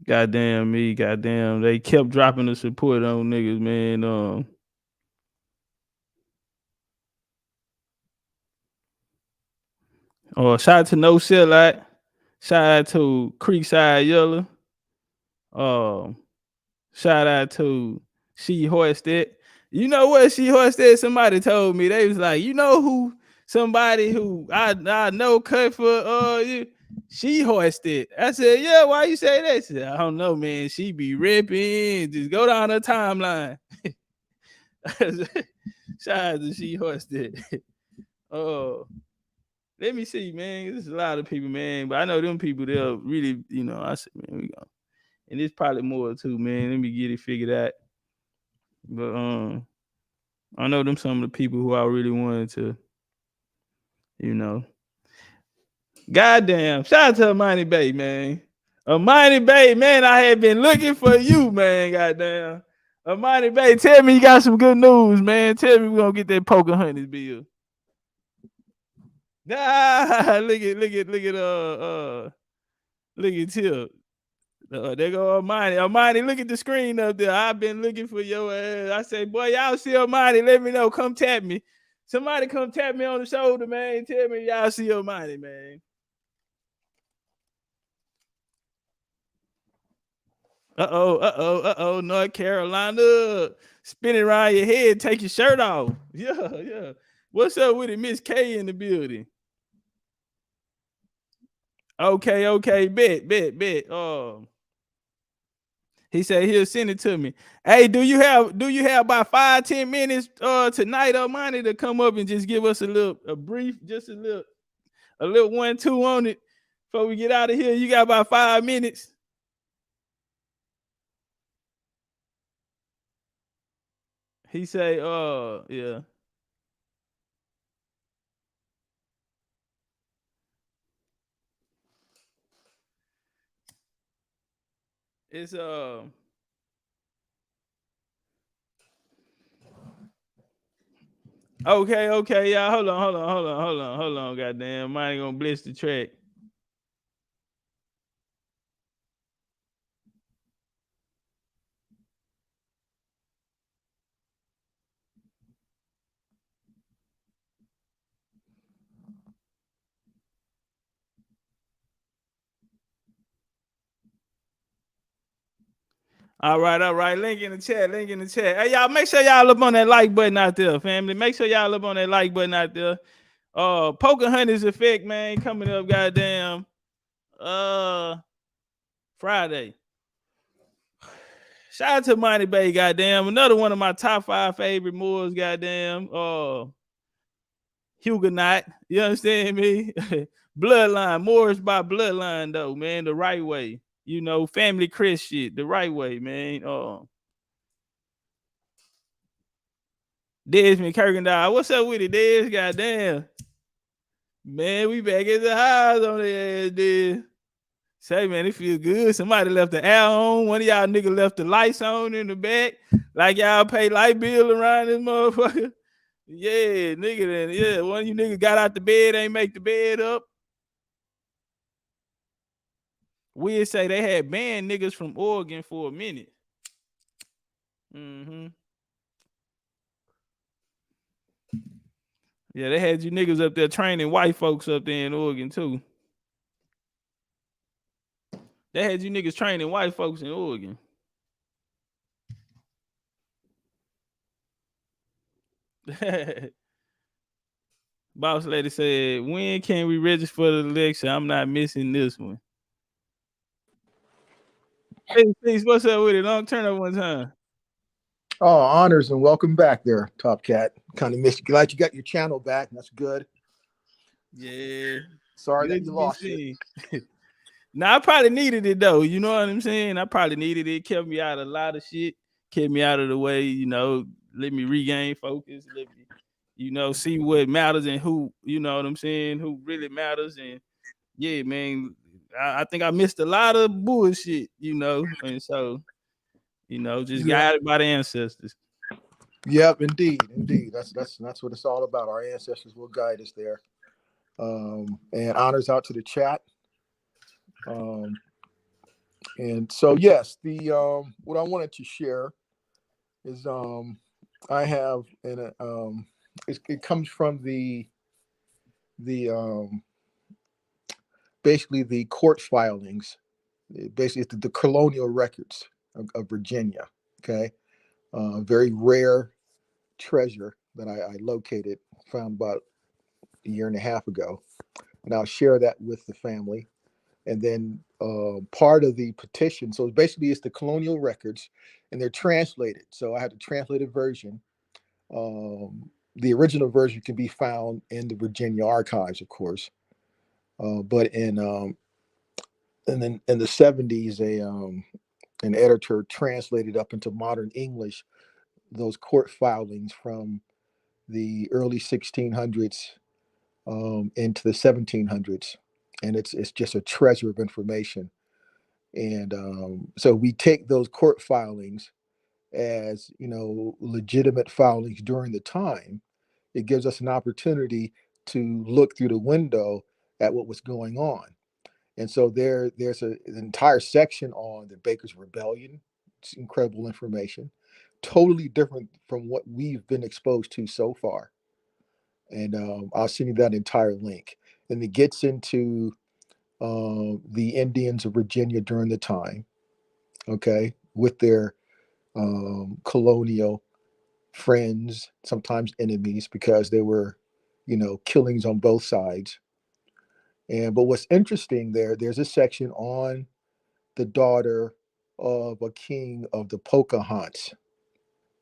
goddamn, they kept dropping the support on niggas, man. Shout out to No Sellout. Shout out to Creekside Yeller. Shout out to She Hoisted. You know what? She Hoisted, somebody told me, they was like, you know who somebody who I know cut for you? She Hoisted. I said, yeah, why you say that? She said, I don't know, man. She be ripping. Just go down her timeline. Shout out to She Hoisted. Let me see, man. There's a lot of people, man. But I know them people, they'll really, you know, I said, man, we go. And there's probably more too, man. Let me get it figured out. But I know them some of the people who I really wanted to, you know. Goddamn. Shout out to Money Bay, man. Amani Bay, man, I had been looking for you, man. Goddamn. Amani Bay, tell me you got some good news, man. Tell me we're gonna get that Pocahontas bill. Nah, look at Tip. There go Amani. Amani, look at the screen up there. I've been looking for your ass. I say, boy, y'all see Amani. Let me know. Come tap me. Somebody come tap me on the shoulder, man. Tell me y'all see Amani, man. North Carolina. Spin it around your head. Take your shirt off. Yeah. What's up with it? Miss K in the building. Okay. Bet. He said he'll send it to me. Hey, do you have about 5-10 minutes tonight, Money, to come up and just give us a brief, just a little 1-2 on it before we get out of here? You got about 5 minutes. He say, yeah. It's Okay, y'all. Hold on. Goddamn, mine gonna blitz the track. All right. Link in the chat. Hey, y'all, make sure y'all up on that like button out there, family. Make sure y'all up on that like button out there. Pocahontas effect, man, coming up, goddamn. Friday. Shout out to Monty Bay, goddamn. Another one of my top 5 favorite Moors, goddamn. Huguenot. You understand me? Bloodline. Moors by bloodline, though, man. The right way. You know, family Chris shit. The right way, man. Desmond Kirkendall. What's up with it, Des? Goddamn. Man, we back at the highs on the ass, Des. Say, man, it feel good. Somebody left the air on. One of y'all niggas left the lights on in the back. Like y'all pay light bill around this motherfucker. Yeah, nigga. Yeah, one of you niggas got out the bed, ain't make the bed up. We'd say they had banned niggas from Oregon for a minute. Mm-hmm. Yeah, they had you niggas up there training white folks up there in Oregon, too. They had you niggas training white folks in Oregon. Boss lady said, when can we register for the election? I'm not missing this one. Hey, please, what's up with it? Long turn up one time. Oh, honors and welcome back there, Top Cat. Kind of missed you. Glad you got your channel back. That's good. Yeah. Sorry that you lost it. Now, I probably needed it, though. You know what I'm saying? I probably needed it. Kept me out of a lot of shit. Kept me out of the way, you know, let me regain focus. Let me, you know, see what matters and who, you know what I'm saying, who really matters. And, yeah, man, I think I missed a lot of bullshit, you know. And so, you know, just guided by the ancestors. Yep, indeed. That's what it's all about. Our ancestors will guide us there. And honors out to the chat. And so yes, the what I wanted to share is I have it comes from the basically the court filings, basically it's the colonial records of Virginia. Okay, very rare treasure that I located, found about a year and a half ago, and I'll share that with the family. And then part of the petition, so basically it's the colonial records, and they're translated. So I have the translated version. The original version can be found in the Virginia archives, of course. But in the 70s, an editor translated up into modern English those court filings from the early 1600s into the 1700s, and it's just a treasure of information. And so we take those court filings as, legitimate filings during the time. It gives us an opportunity to look through the window at what was going on. And so there's an entire section on the Baker's Rebellion. It's incredible information, totally different from what we've been exposed to so far. And I'll send you that entire link. And it gets into the Indians of Virginia during the time, okay, with their colonial friends, sometimes enemies, because there were, killings on both sides. And but what's interesting there's a section on the daughter of a king of the Pocahontas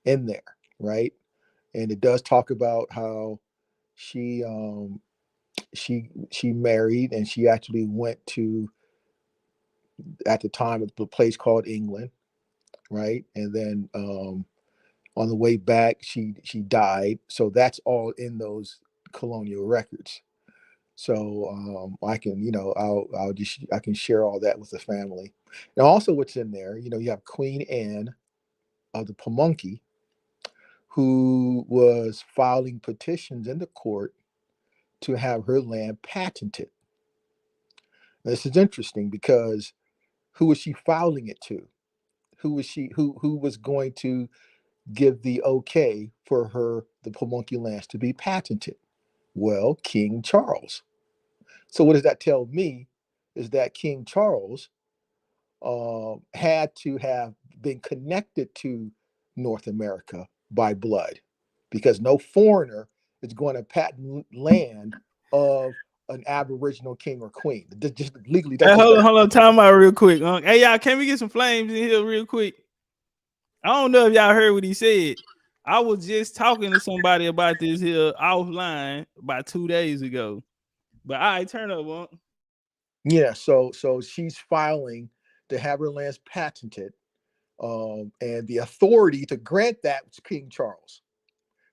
in there, right? And it does talk about how she she married, and she actually went to, at the time, a place called England, right? And then on the way back, she died. So that's all in those colonial records. So I can, I can share all that with the family. And also, what's in there, you have Queen Anne of the Pamunkey, who was filing petitions in the court to have her land patented. Now, this is interesting because who was she filing it to? Who was she? Who was going to give the okay for the Pamunkey lands to be patented? Well, King Charles. So what does that tell me? Is that King Charles had to have been connected to North America by blood, because no foreigner is going to patent land of an Aboriginal king or queen. Just legally, Hey, that just hold on, time out real quick. Hey, y'all, can we get some flames in here real quick? I don't know if y'all heard what he said. I was just talking to somebody about this here offline about 2 days ago. But all right, turn up, on. Yeah. So she's filing to have her lands patented, and the authority to grant that was King Charles.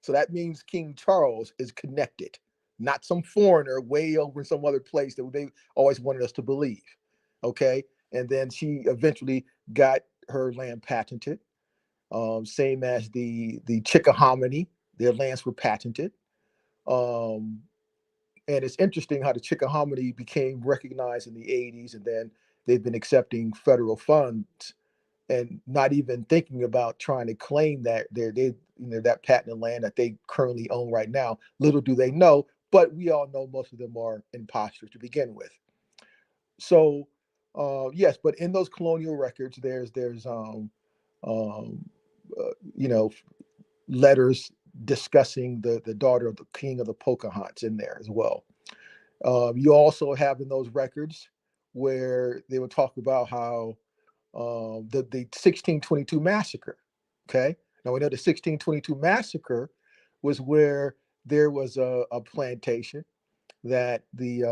So that means King Charles is connected, not some foreigner way over in some other place that they always wanted us to believe. Okay. And then she eventually got her land patented, same as the Chickahominy, their lands were patented. Um, and it's interesting how the Chickahominy became recognized in the 80s, and then they've been accepting federal funds and not even thinking about trying to claim that that patented land that they currently own right now. Little do they know, but we all know most of them are imposters to begin with. So yes, but in those colonial records, there's um, you know letters discussing the daughter of the king of the Pocahontas in there as well. You also have in those records where they would talk about how the 1622 massacre. Okay, now we know the 1622 massacre was where there was a plantation that the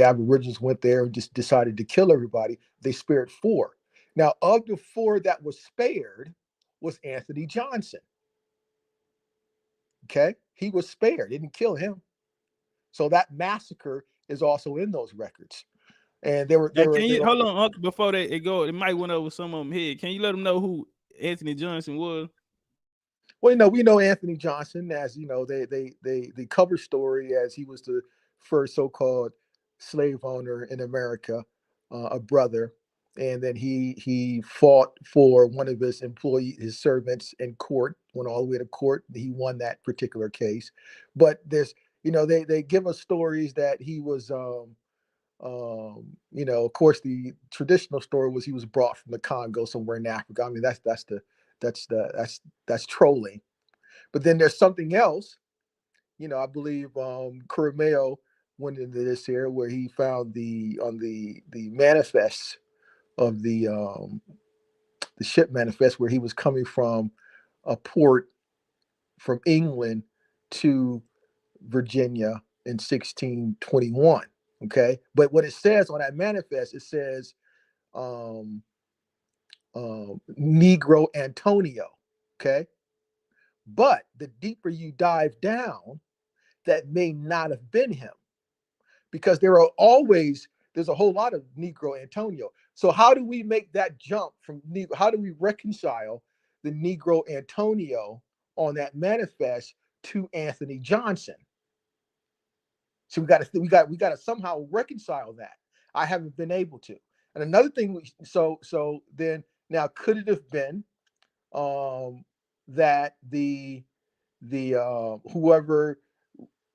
Aborigines went there and just decided to kill everybody. They spared four. Now, of the four that was spared was Anthony Johnson. Okay, he was spared, didn't kill him. So that massacre is also in those records. And Hey, can you hold on, Uncle, before it go? It might went over some of them here. Can you let them know who Anthony Johnson was? Well, we know Anthony Johnson as, the cover story as he was the first so-called slave owner in America, a brother, and then he fought for one of his servants in court, went all the way to court. He won that particular case, but there's, they give us stories that he was, of course, the traditional story was he was brought from the Congo somewhere in Africa. I mean, that's trolling. But then there's something else. I believe Mayo went into this here where he found the manifests of the ship manifest where he was coming from a port from England to Virginia in 1621. Okay, but what it says on that manifest, it says Negro Antonio. Okay, but the deeper you dive down, that may not have been him, because there are always there's a whole lot of Negro Antonio. So how do we make that jump from Negro? How do we reconcile the Negro Antonio on that manifest to Anthony Johnson? So we got to somehow reconcile that. I haven't been able to. And another thing, so then now could it have been that the whoever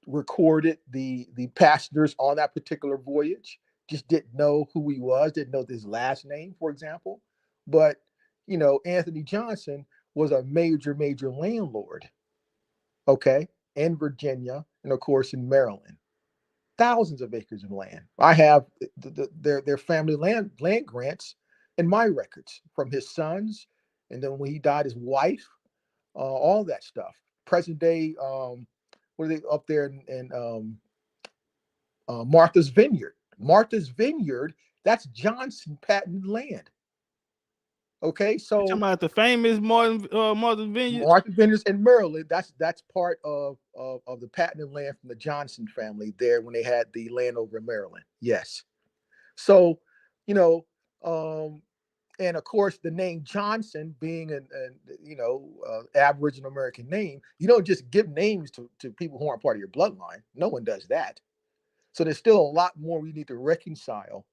recorded the passengers on that particular voyage just didn't know who he was, didn't know his last name, for example. But Anthony Johnson was a major landlord, okay, in Virginia and of course in Maryland. Thousands of acres of land. I have their family land grants in my records from his sons, and then when he died, his wife, all that stuff. Present day, what are they up there in Martha's Vineyard? Martha's Vineyard, that's Johnson patent land. Okay, You so talking about the famous Martha's Vineyard? Martha's Vineyards in Maryland, that's part of the patented land from the Johnson family there when they had the land over in Maryland. Yes. So, and of course, the name Johnson being an Aboriginal American name, you don't just give names to people who aren't part of your bloodline. No one does that. So there's still a lot more we need to reconcile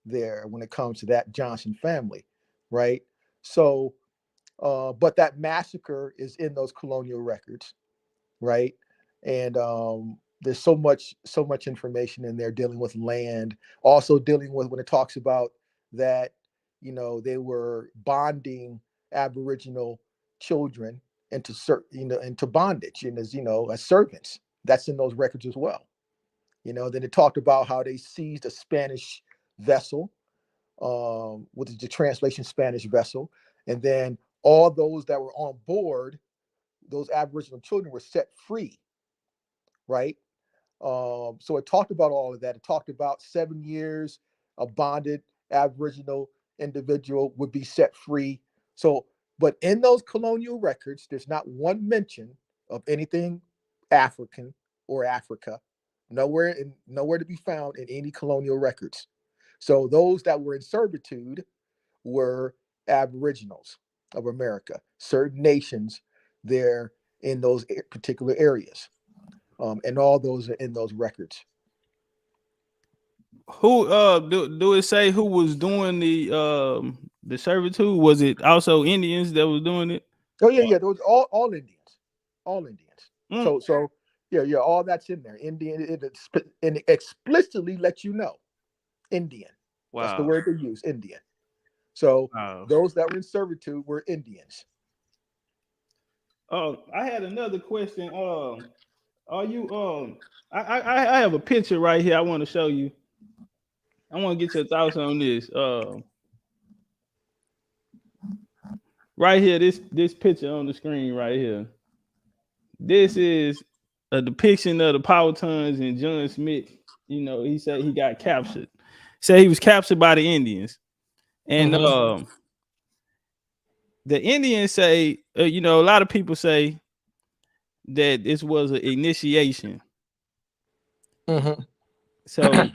there when it comes to that Johnson family, right? So, but that massacre is in those colonial records, right? And there's so much information in there dealing with land, also dealing with when it talks about that, they were bonding Aboriginal children into into bondage and as servants. That's in those records as well. Then it talked about how they seized a Spanish vessel, which is the translation Spanish vessel, and then all those that were on board, those Aboriginal children, were set free, right? So it talked about all of that. It talked about 7 years a bonded Aboriginal individual would be set free. So, but in those colonial records, there's not one mention of anything African or Africa. Nowhere to be found in any colonial records. So those that were in servitude were Aboriginals of America, certain nations there in those particular areas. And all those are in those records. Who do it say who was doing the servitude? Was it also Indians that was doing it? Oh yeah, those all Indians, all Indians. Mm. So yeah, all that's in there. Indian, it explicitly lets you know, Indian. Wow. That's the word they use, Indian. So Wow. those that were in servitude were Indians. Oh, I had another question. Are you I have a picture right here I want to show you. I want to get your thoughts on this. Right here, this picture on the screen right here. This is a depiction of the Powhatans and John Smith. He said he got captured. He was captured by the Indians. And the Indians say, a lot of people say that this was an initiation. So,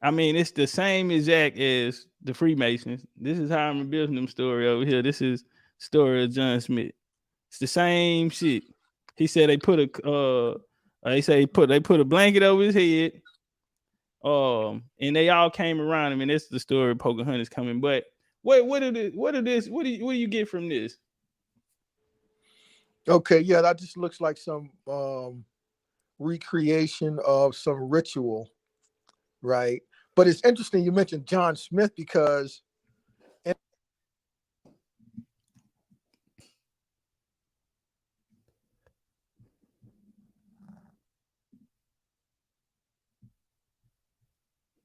I mean, it's the same exact as the Freemasons. This is Hiram Bilsnum story over here. This is story of John Smith. It's the same shit. He said they put a blanket over his head. And they all came around him, and that's the story of Pocahontas coming. But what do you get from this? Okay, yeah, that just looks like some recreation of some ritual, right? But it's interesting you mentioned John Smith because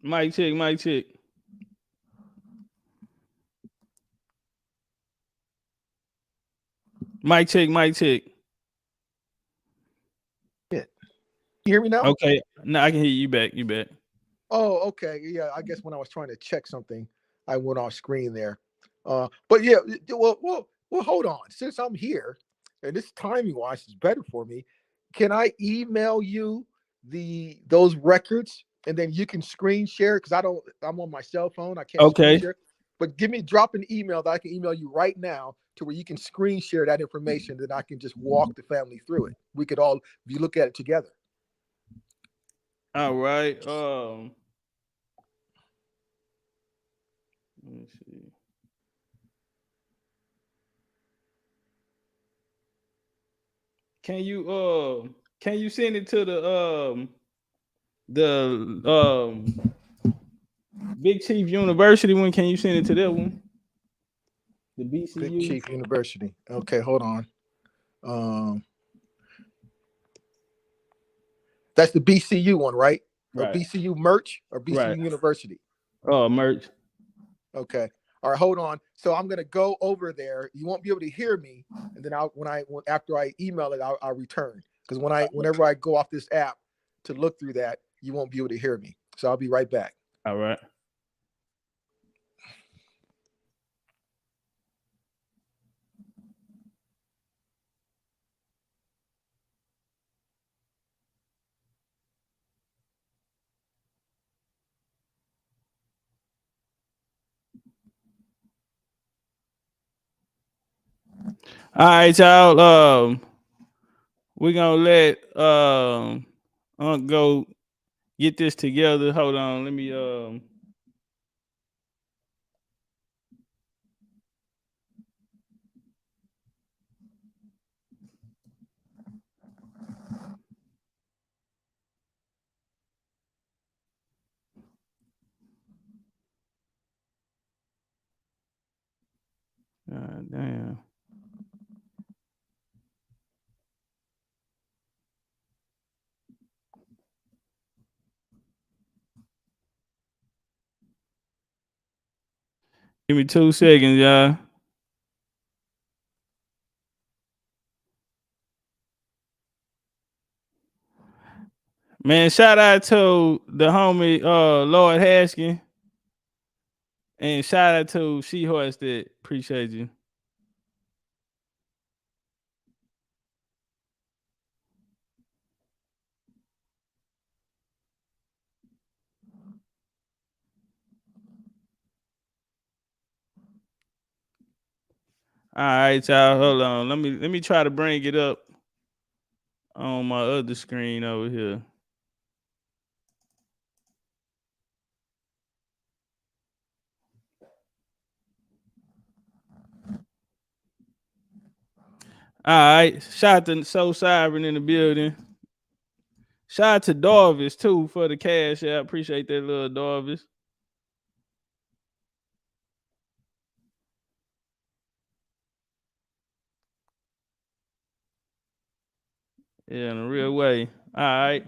Mic check. Mic check. Mic check. you hear me now? Okay, now I can hear you back. You back. Oh, okay. Yeah, I guess when I was trying to check something, I went off screen there. But yeah, well, hold on. Since I'm here, and this timing wise is better for me, can I email you those records and then you can screen share because I'm on my cell phone. I can't screen Okay. share. But drop an email that I can email you right now to where you can screen share that information. That I can just walk the family through it. We could all, if you look at it together. All right. Let me see. Can you send it to the Big Chief University one? Can you send it to that one? The Big BCU. Chief University. Okay, hold on. That's the BCU one, right? Or Right. BCU merch or BCU Right. University. Merch. Okay. All right, hold on. So I'm gonna go over there. You won't be able to hear me, and then after I email it, I'll return. Because whenever I go off this app to look through that, you won't be able to hear me. So I'll be right back. All right. All right, y'all. We're gonna let Unc go get this together. Hold on, let me damn. Give me 2 seconds, y'all. Man, shout out to the homie Lord Haskin. And shout out to Seahorse that appreciate you. All right, y'all. Hold on. Let me try to bring it up on my other screen over here. All right. Shout out to So Sovereign in the building. Shout out to Darvis too for the cash. Yeah, I appreciate that little Darvis. Yeah, in a real way. All right.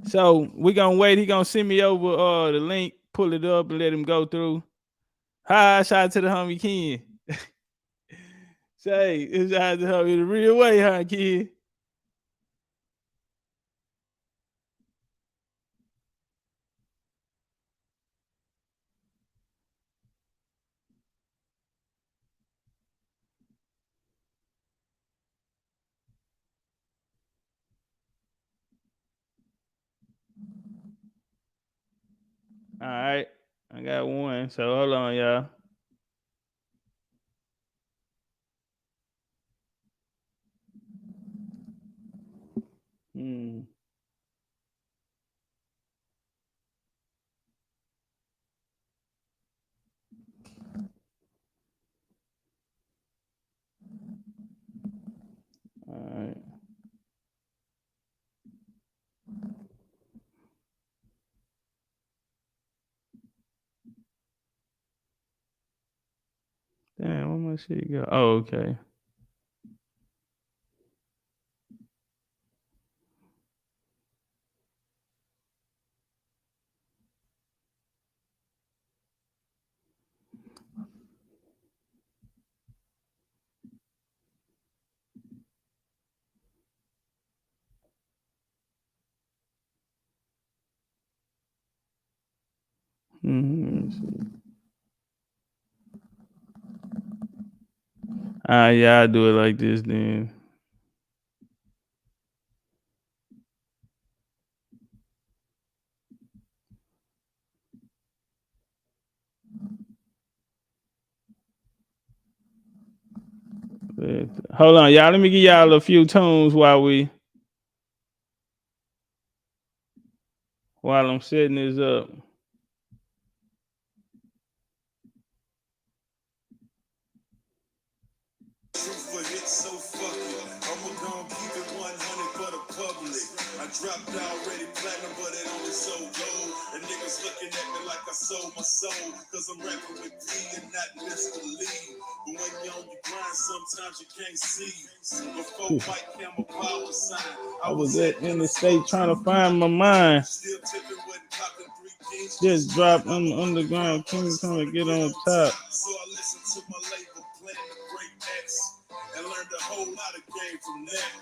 So we gonna wait. He gonna send me over the link, pull it up, and let him go through. Hi, shout out to the homie Ken. Say, it's shout out to the homie in the real way, huh, Ken? All right. I got one. So hold on, y'all. Hmm. All right. Damn, where my shit go? Oh, okay. Let me see. Yeah, I'll do it like this then. Hold on, y'all. Let me give y'all a few tunes while I'm setting this up. So fuck it. I'ma gon' keep it 100 for the public. I dropped already platinum, but it only sold gold. And niggas looking at me like I sold my soul. Cause I'm rapping with D and not Mr. Lee. But when you're on your grind, sometimes you can't see. Before white camel power sign, I was in the state trying to find my mind. Still tipping, wasn't popping 3 kings. Just dropped on the underground king trying to get on top. So I listened to my label, Plan the Great X. And learned a whole lot of game from that.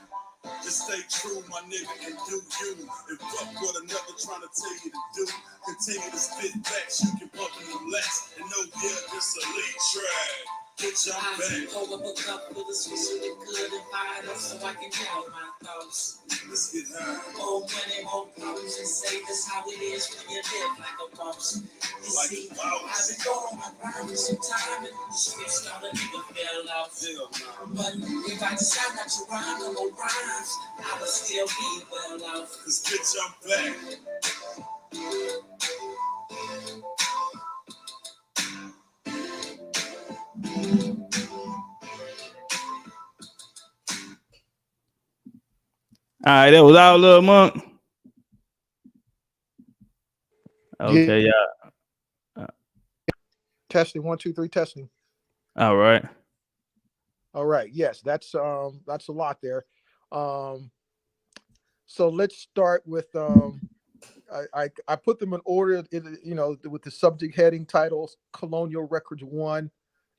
Just stay true, my nigga, and do you. And fuck what another trying to tell you to do. Continue to spit facts, you can pump in them less. And no, yeah, this elite track. Get your back. Hold up a cup with a switch of the good and fired up so I can tell my thoughts. Let's get high. More money, more problems, and say that's how it is when you live like a boss. You Like see, a boss. I've been going on my grind for some time, and the switch started, nigga fell off. Hell no. But if I decide not to rhyme no more rhymes, I would still be well off. Let's get your back. All right, that was our little monk. Okay, yeah. Testing 1, 2, 3, testing. All right. All right. Yes, that's a lot there. So let's start with I put them in order, with the subject heading titles: Colonial Records 1,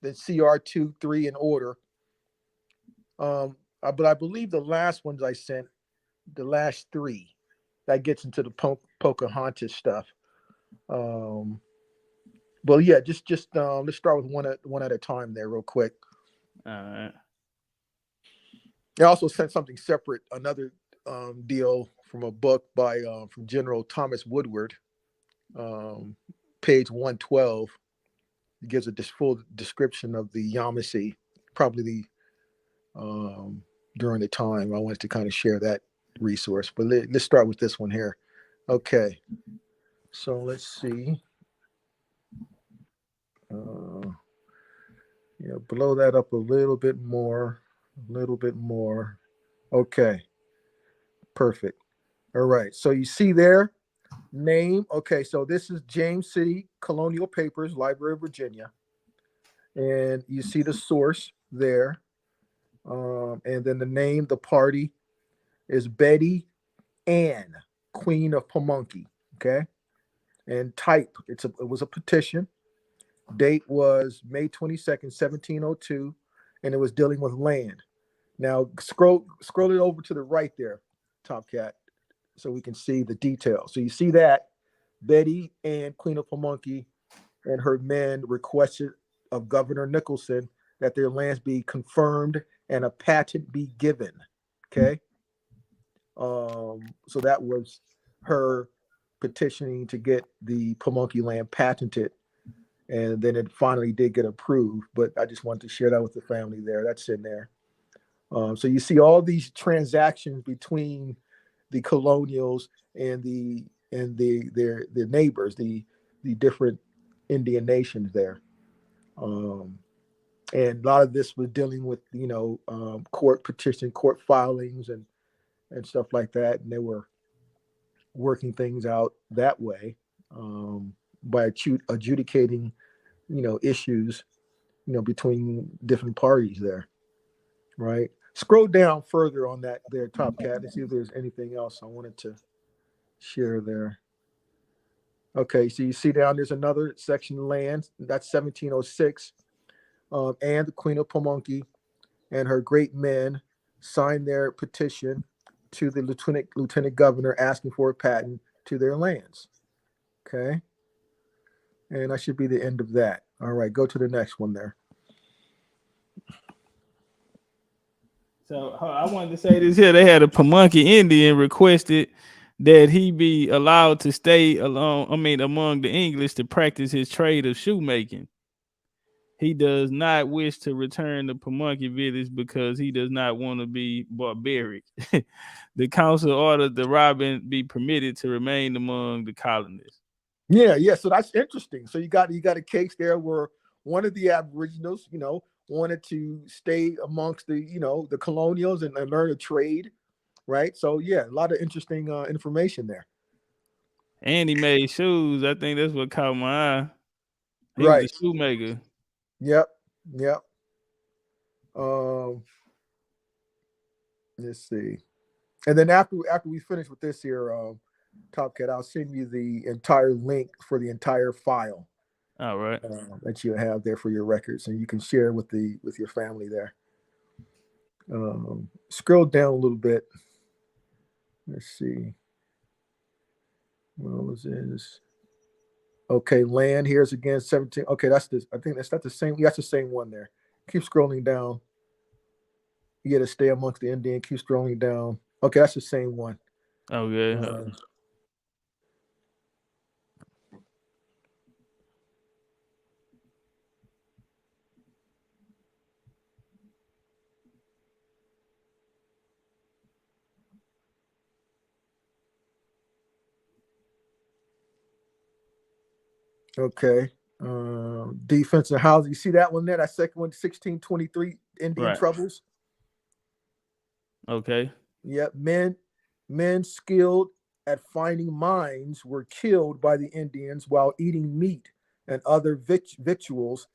then CR 2, 3 in order. But I believe the last ones I sent, the last 3, that gets into the Pocahontas stuff. But yeah, just let's start with one at a time there, real quick. All right. I also sent something separate, another deal from a book by from General Thomas Woodward, page 112. It gives a full description of the Yamasee, probably during the time. I wanted to kind of share that resource, but let's start with this one here. Okay, so let's see. Blow that up a little bit more. Okay, perfect. All right, so you see there, name. Okay, so this is James City Colonial Papers, Library of Virginia, and you see the source there, and then the name, the party is Betty Ann, Queen of Pamunkey. Okay, and type, it was a petition. Date was May 22nd, 1702, and it was dealing with land. Now scroll it over to the right there, Top Cat, so we can see the details. So you see that Betty Ann, Queen of Pamunkey, and her men requested of Governor Nicholson that their lands be confirmed and a patent be given. Okay. So that was her petitioning to get the Pamunkey land patented. And then it finally did get approved, but I just wanted to share that with the family there. That's in there. So you see all these transactions between the colonials and their neighbors, the different Indian nations there. And a lot of this was dealing with court petition, court filings, and stuff like that. And they were working things out that way. By adjudicating, issues, between different parties there, right? Scroll down further on that there, Top Cat, and see if there's anything else I wanted to share there. Okay, so you see down there's another section, land, that's 1706, and the Queen of Pamunkey and her great men signed their petition to the lieutenant governor asking for a patent to their lands. Okay. And that should be the end of that. All right, go to the next one there. So I wanted to say this here. They had a Pamunkey Indian requested that he be allowed to stay among the English to practice his trade of shoemaking. He does not wish to return to Pamunkey Village because he does not want to be barbaric. The council ordered the robin be permitted to remain among the colonists. Yeah. So that's interesting. So you got a case there where one of the Aboriginals, wanted to stay amongst the, the colonials and learn a trade, right? So yeah, a lot of interesting information there. And he made shoes. I think that's what caught my eye. He was a Right. shoemaker. Yep. Um, let's see. And then after we finish with this here, Top Cat, I'll send you the entire link for the entire file All right. that you have there for your records, and you can share with your family there. Scroll down a little bit. Let's see. What was this? Okay, land here's again 17. Okay, that's this. I think that's not the same. That's the same one there. Keep scrolling down. You got to stay amongst the Indian. Keep scrolling down. Okay, that's the same one. Okay. Okay. Defense and housing. You see that one there? That second one, 1623 Indian Right. troubles. Okay. Yep. Men skilled at finding mines were killed by the Indians while eating meat and other victuals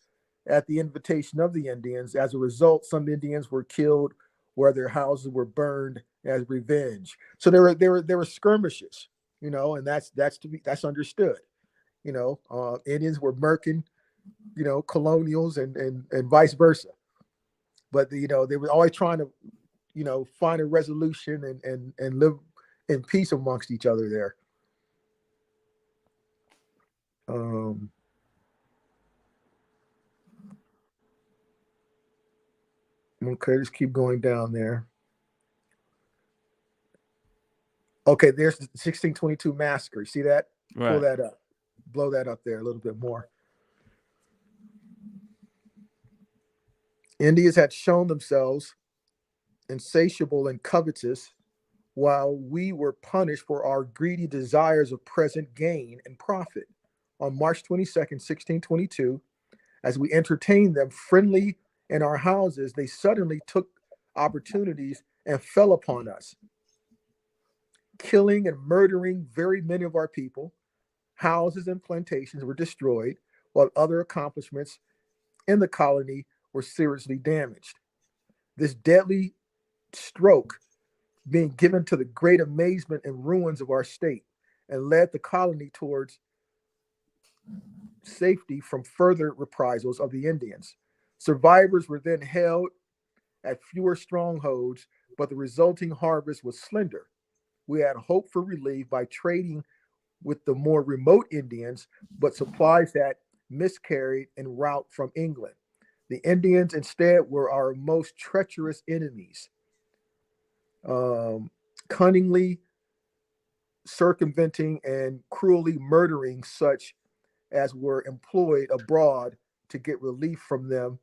at the invitation of the Indians. As a result, some Indians were killed where their houses were burned as revenge. So there were skirmishes, and that's understood. Indians were murking, colonials and vice versa. But they were always trying to, find a resolution and live in peace amongst each other there. Okay, just keep going down there. Okay, there's the 1622 massacre. See that? Right. Pull that up. Blow that up there a little bit more. Indians had shown themselves insatiable and covetous, while we were punished for our greedy desires of present gain and profit. On March 22nd, 1622, as we entertained them friendly in our houses, they suddenly took opportunities and fell upon us, killing and murdering very many of our people. Houses and plantations were destroyed, while other accomplishments in the colony were seriously damaged. This deadly stroke being given to the great amazement and ruins of our state and led the colony towards safety from further reprisals of the Indians. Survivors were then held at fewer strongholds, but the resulting harvest was slender. We had hope for relief by trading with the more remote Indians, but supplies had miscarried en route from England. The Indians instead were our most treacherous enemies, cunningly circumventing and cruelly murdering such as were employed abroad to get relief from them,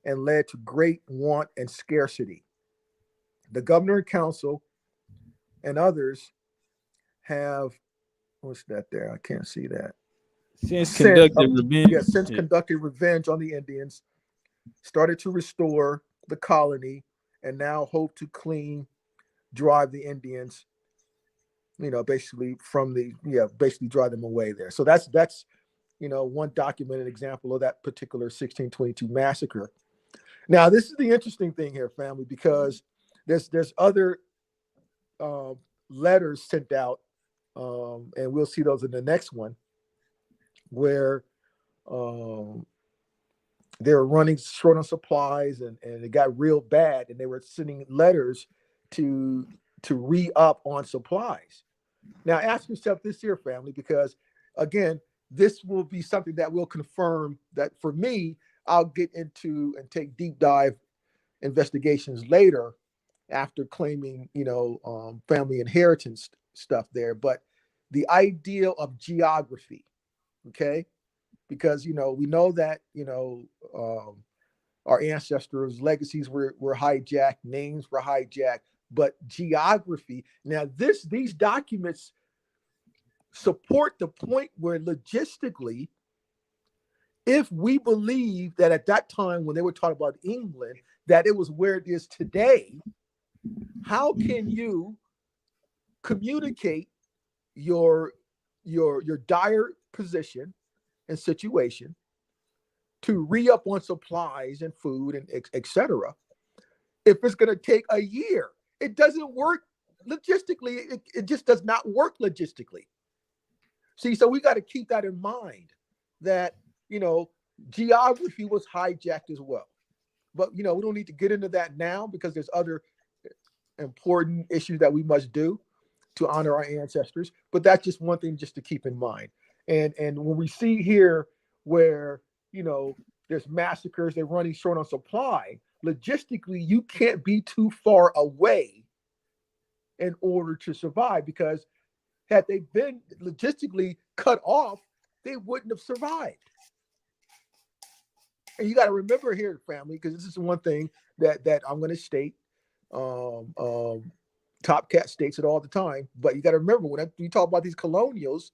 and led to great want and scarcity. The governor and council and others have, what's that there? I can't see that. Since conducted revenge. Since conducted revenge on the Indians, started to restore the colony, and now hope to drive the Indians, basically basically drive them away there. So that's one documented example of that particular 1622 massacre. Now, this is the interesting thing here, family, because there's other letters sent out, and we'll see those in the next one, where they were running short on supplies, and it got real bad, and they were sending letters to re-up on supplies. Now, ask yourself this here, family, because again, this will be something that will confirm that for me, I'll get into and take deep dive investigations later after claiming, family inheritance stuff there. But the ideal of geography, okay? because we know that our ancestors' legacies were hijacked, names were hijacked, but geography. Now, these documents support the point where logistically, if we believe that at that time when they were talking about England, that it was where it is today, how can you communicate your dire position and situation to re-up on supplies and food and etc. if it's going to take a year? It doesn't work logistically. It just does not work logistically. See, so we got to keep that in mind, that geography was hijacked as well. But we don't need to get into that now, because there's other important issues that we must do to honor our ancestors. But that's just one thing just to keep in mind. And when we see here where there's massacres, they're running short on supply, logistically you can't be too far away in order to survive, because had they been logistically cut off, they wouldn't have survived. And you got to remember here, family, because this is one thing that I'm going to state. Top Cat states it all the time, but you got to remember, when we talk about these colonials,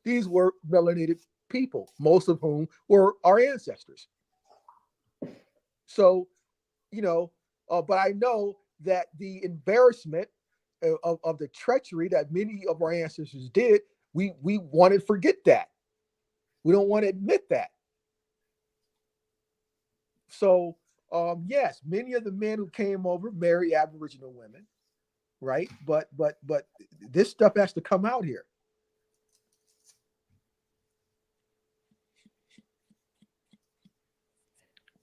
these were melanated people, most of whom were our ancestors. So, but I know that the embarrassment of the treachery that many of our ancestors did, we want to forget that. We don't want to admit that. So, yes, many of the men who came over married Aboriginal women, right? But this stuff has to come out here.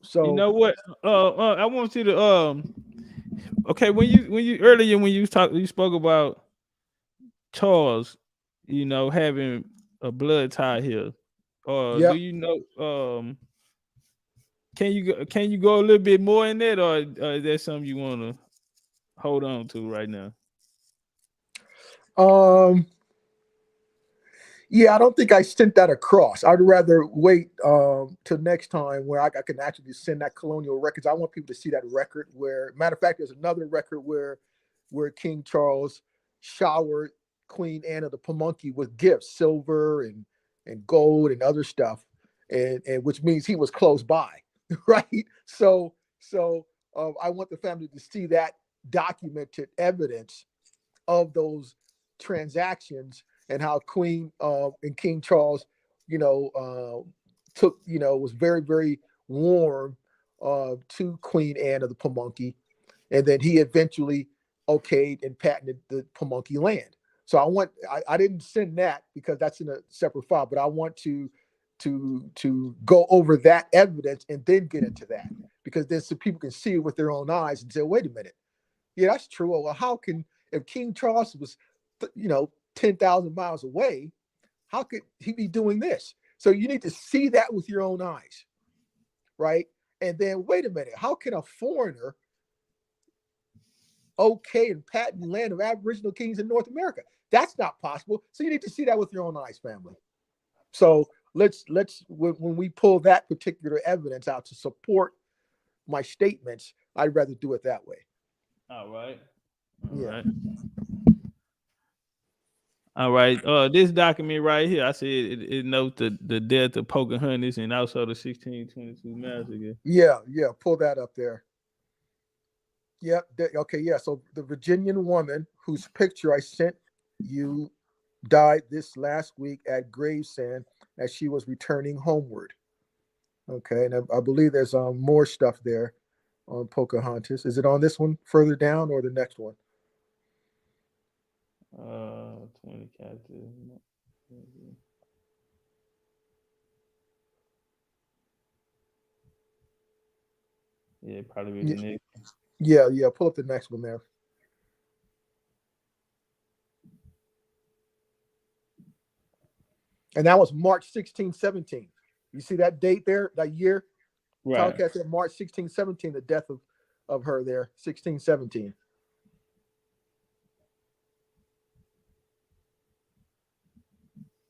So You know what? I want you to okay, when you earlier when you spoke about Charles, having a blood tie here. Do yeah. you know can you go a little bit more in that, or is that something you want to hold on to right now? Yeah, I don't think I sent that across. I'd rather wait till next time where I can actually send that colonial records. I want people to see that record where, matter of fact, there's another record where King Charles showered Queen Anne of the Pamunkey with gifts, silver and gold and other stuff, and which means he was close by, right? So I want the family to see that documented evidence of those transactions, and how Queen and King Charles, took, was very, very warm to Queen Anne of the Pamunkey, and then he eventually okayed and patented the Pamunkey land. So I didn't send that because that's in a separate file, but I want to go over that evidence and then get into that, because then so people can see it with their own eyes and say, wait a minute, yeah, that's true. Well, how can, if King Charles was 10,000 miles away, how could he be doing this? So you need to see that with your own eyes, right? And then wait a minute, how can a foreigner okay and patent land of Aboriginal kings in North America? That's not possible. So you need to see that with your own eyes, family. So let's when we pull that particular evidence out to support my statements, I'd rather do it that way. All right. All right. This document right here, I said it notes the death of Pocahontas and also the 1622 massacre. Yeah. Pull that up there. Yep. Okay. Yeah. So the Virginian woman whose picture I sent you died this last week at Gravesend as she was returning homeward. Okay. And I believe there's more stuff there on Pocahontas. Is it on this one further down or the next one? 20 captives. Yeah, probably the next. Yeah. Pull up the next one there. And that was March 1617. You see that date there, that year? Right. Talcott said March 1617, the death of her there, 1617.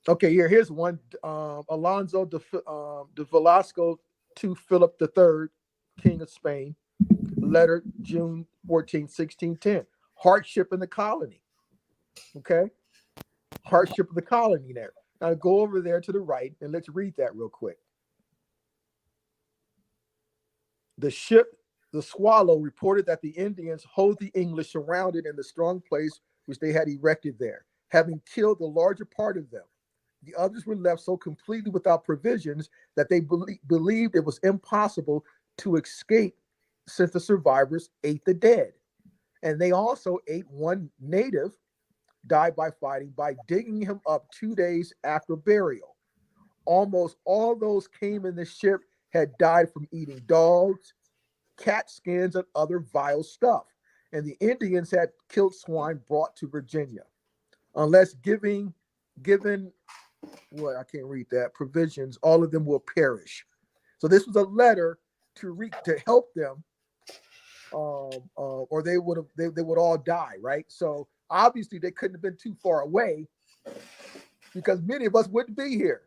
Okay, here's one. Alonso de Velasco to Philip III, King of Spain. Letter, June 14, 1610. Hardship in the colony. Okay, hardship of the colony there. Now go over there to the right and let's read that real quick. The ship, the Swallow, reported that the Indians hold the English surrounded in the strong place which they had erected there, having killed the larger part of them. The others were left so completely without provisions that they believed it was impossible to escape, since the survivors ate the dead. And they also ate one native, died by fighting, by digging him up 2 days after burial. Almost all those came in the ship had died from eating dogs, cat skins, and other vile stuff. And the Indians had killed swine brought to Virginia. Unless given what, I can't read that, provisions, all of them will perish. So this was a letter to help them, or they would all die, right? So obviously they couldn't have been too far away, because many of us wouldn't be here.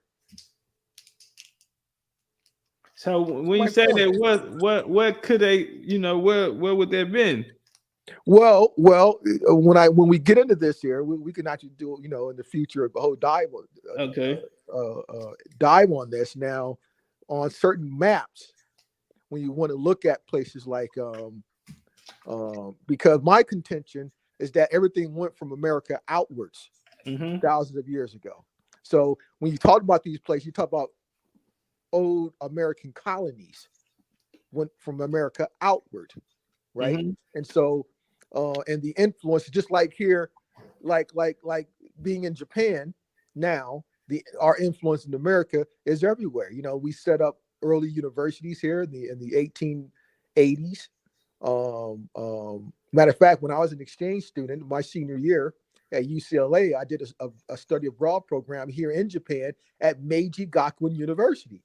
So when you My say point. that, what could they, where would they have been? Well, when we get into this here, we can actually do, in the future, a whole Okay. dive on this. Now, on certain maps, when you want to look at places like, because my contention is that everything went from America outwards thousands of years ago. So when you talk about these places, you talk about old American colonies went from America outward, right? And so, and the influence, just like here, like being in Japan now, our influence in America is everywhere. We set up early universities here in the 1880s. Matter of fact, when I was an exchange student, my senior year at UCLA, I did a study abroad program here in Japan at Meiji Gakuin University.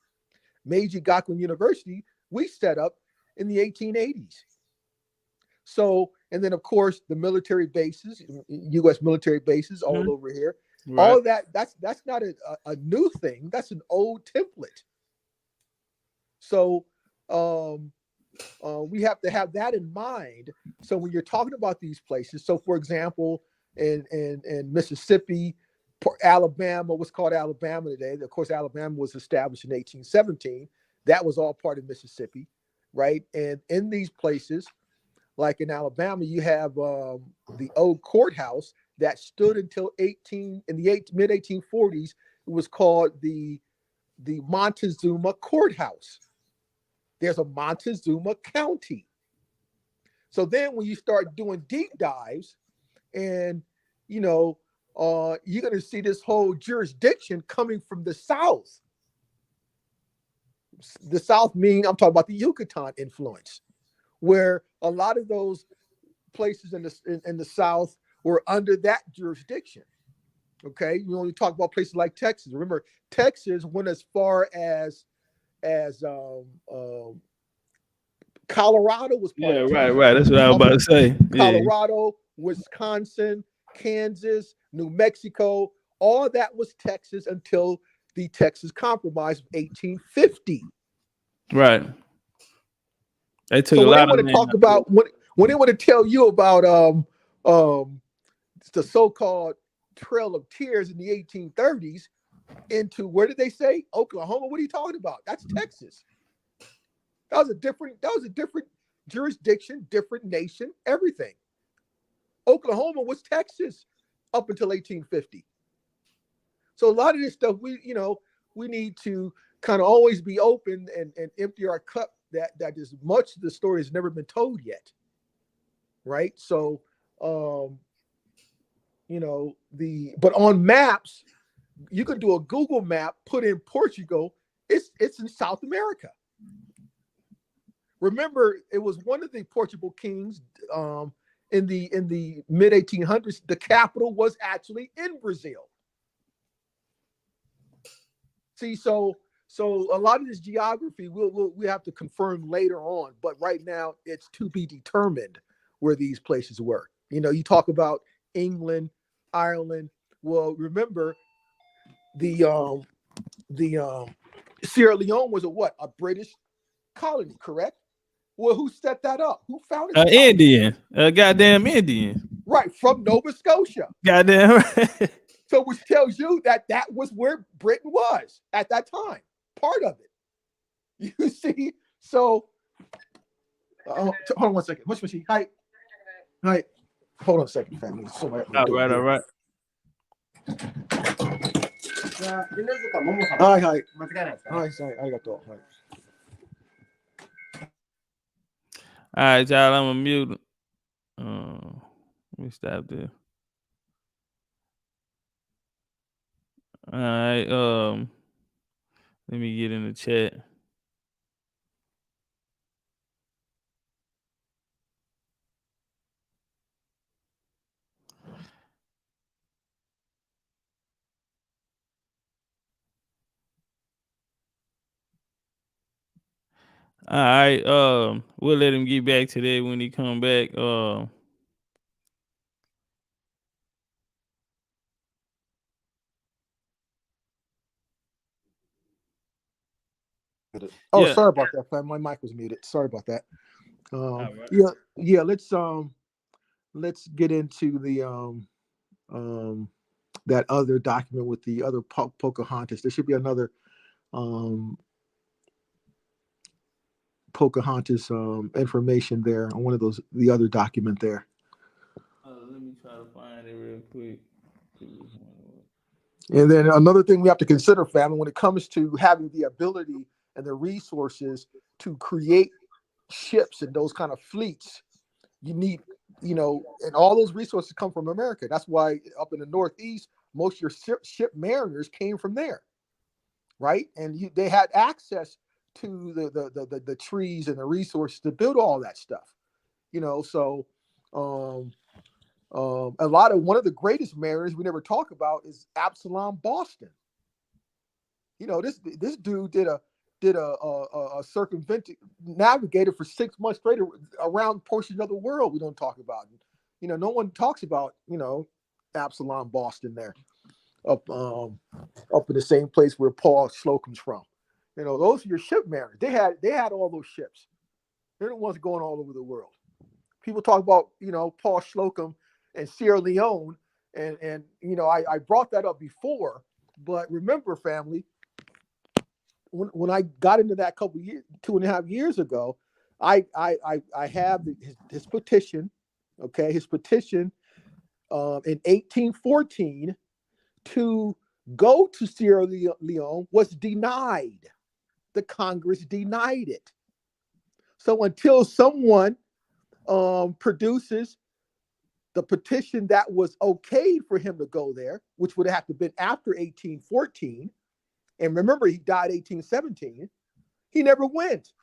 Meiji Gakuin University, we set up in the 1880s. So, and then of course the military bases, U.S. military bases all over here. Right. All of that's not a new thing. That's an old template. So we have to have that in mind. So when you're talking about these places, so for example, in Mississippi, Alabama, what's called Alabama today. Of course, Alabama was established in 1817. That was all part of Mississippi, right? And in these places, like in Alabama, you have the old courthouse that stood until mid 1840s. It was called the Montezuma Courthouse. There's a Montezuma County. So then when you start doing deep dives, and you're going to see this whole jurisdiction coming from the South. The South meaning, I'm talking about the Yucatan influence, where a lot of those places in the South were under that jurisdiction. Okay, you talk about places like Texas. Remember, Texas went as far as Colorado was part of Texas. Right. That's what I was about to say. Colorado, Wisconsin, Kansas, New Mexico, all that was Texas until the Texas Compromise of 1850. Right. They took so a when lot they want to talk about when they want to tell you about the so-called Trail of Tears in the 1830s into, where did they say? Oklahoma. What are you talking about? That's Texas. That was a different jurisdiction, different nation, everything. Oklahoma was Texas up until 1850. So a lot of this stuff we need to kind of always be open and empty our cup that is much of the story has never been told yet. Right? So but on maps, you can do a Google map, put in Portugal, it's in South America. Remember, it was one of the Portugal kings in the mid 1800s. The capital was actually in Brazil. See, so a lot of this geography we have to confirm later on, but right now it's to be determined where these places were. You talk about England, Ireland. Well, remember, the Sierra Leone was a British colony, correct? Well, who set that up? Who founded the colony? Indian, goddamn Indian, Right, from Nova Scotia. goddamn right. So, which tells you that that was where Britain was at that time, part of it. You see? So, hold on one second. Much machine. Hi. Hold on a second, family. Somebody at my All door. right, all right. Hi, sorry, I got that. All right, y'all. I'm gonna mute. Let me stop there. All right. Let me get in the chat. All right. We'll let him get back to that when he come back. Oh, Yeah. sorry about that, fam. My mic was muted. Sorry about that. Right. Yeah. Let's get into the that other document with the other Pocahontas. There should be another Pocahontas information there on one of those, the other document there. Let me try to find it real quick. And then another thing we have to consider, family, when it comes to having the ability and the resources to create ships and those kind of fleets, you need, and all those resources come from America. That's why up in the Northeast, most of your ship mariners came from there, right? And they had access to the trees and the resources to build all that stuff, So one of the greatest mariners we never talk about is Absalom Boston. This dude did a circumvent navigated for 6 months straight around portions of the world we don't talk about. No one talks about Absalom Boston there up in the same place where Paul Slocum's from. Those are your ship mariners. They had all those ships. They're the ones going all over the world. People talk about Paul Slocum and Sierra Leone, and I brought that up before, but remember, family, when I got into that couple years, 2.5 years ago, I have his petition, okay, his petition in 1814 to go to Sierra Leone was denied. The Congress denied it. So until someone produces the petition that was okayed for him to go there, which would have to been after 1814, and remember he died 1817, he never went.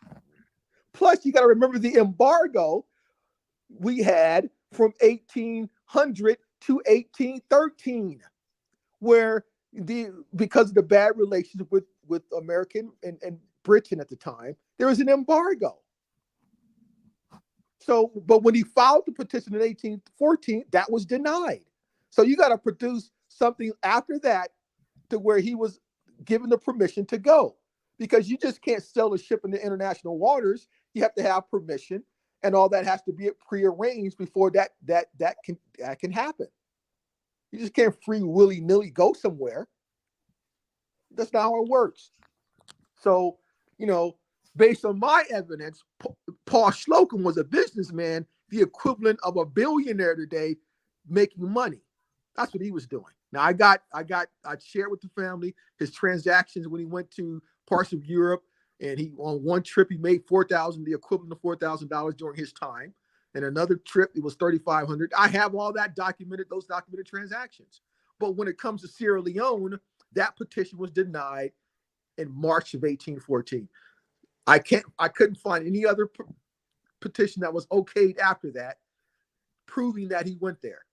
Plus, you got to remember the embargo we had from 1800 to 1813, where because of the bad relations with American and Britain at the time, there was an embargo. So, but when he filed the petition in 1814, that was denied. So you got to produce something after that to where he was given the permission to go, because you just can't sell a ship in the international waters. You have to have permission, and all that has to be prearranged before that can happen. You just can't free willy-nilly go somewhere. That's not how it works. So, based on my evidence, Paul Slocum was a businessman, the equivalent of a billionaire today, making money. That's what he was doing. Now I shared with the family his transactions when he went to parts of Europe, and he on one trip he made the equivalent of $4,000 during his time. And another trip it was $3,500. I have all that documented, those documented transactions. But when it comes to Sierra Leone, that petition was denied in March of 1814. I couldn't find any other petition that was okayed after that, proving that he went there.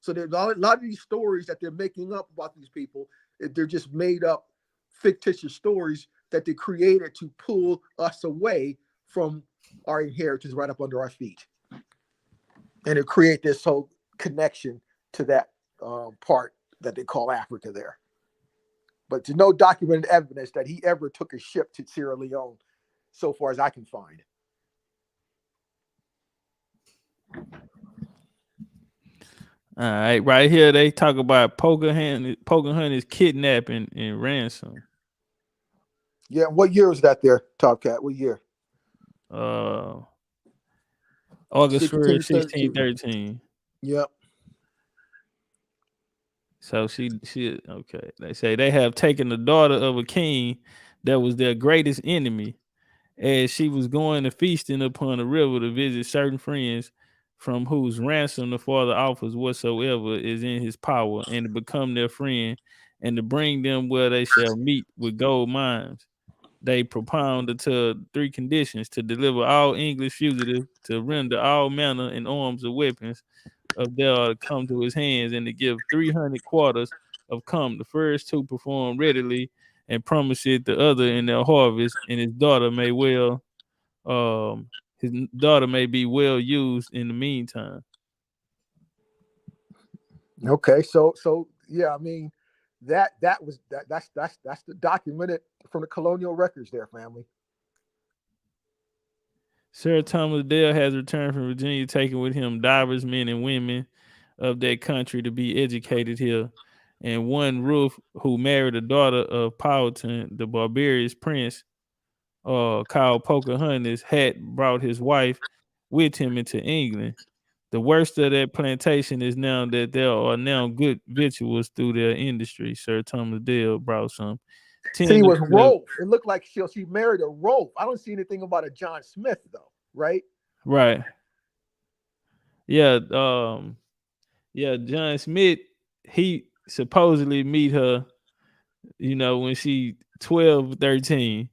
So there's a lot of these stories that they're making up about these people. They're just made up fictitious stories that they created to pull us away from our inheritance right up under our feet, and to create this whole connection to that part that they call Africa there. but there's no documented evidence that he ever took a ship to Sierra Leone, so far as I can find. All right, right here they talk about Pocahontas kidnapping and ransom. Yeah, what year was that there, Top Cat? What year? Uh, August 1st, 1613. 1613. Yep. So she okay. They say they have taken the daughter of a king that was their greatest enemy, as she was going to feasting upon the river to visit certain friends, from whose ransom the father offers whatsoever is in his power, and to become their friend, and to bring them where they shall meet with gold mines. They propounded to three conditions: to deliver all English fugitives, to render all manner and arms of weapons of theirs come to his hands, and to give 300 quarters of come. The first two perform readily, and promise it the other in their harvest, and his daughter may be well used in the meantime. Okay, so yeah, I mean that's the documented from the colonial records there, family. Sir Thomas Dale has returned from Virginia, taking with him divers men and women of that country to be educated here. And one Ruth, who married a daughter of Powhatan, the barbarous prince, called Pocahontas, had brought his wife with him into England. The worst of that plantation is now that there are now good victuals through their industry. Sir Thomas Dale brought some. See, 10 it to was 12. Rolfe. It looked like she married a Rolfe. I don't see anything about a John Smith though, right? Right. Yeah. Yeah. John Smith, he supposedly meet her, when she 12, 13.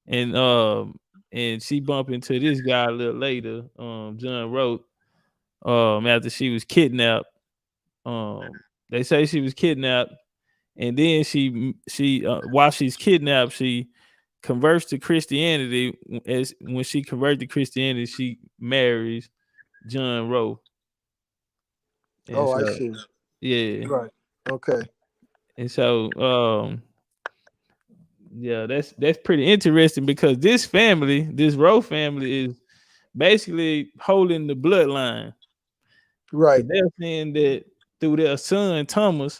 And she bumped into this guy a little later, John wrote, after she was kidnapped. They say she was kidnapped, and then she while she's kidnapped, she converts to Christianity. As when she converted to Christianity, she marries John Rowe. And Oh, I so, see. yeah, Right. Okay. and so, yeah, that's pretty interesting, because this Rowe family, is basically holding the bloodline. Right. Because they're saying that through their son Thomas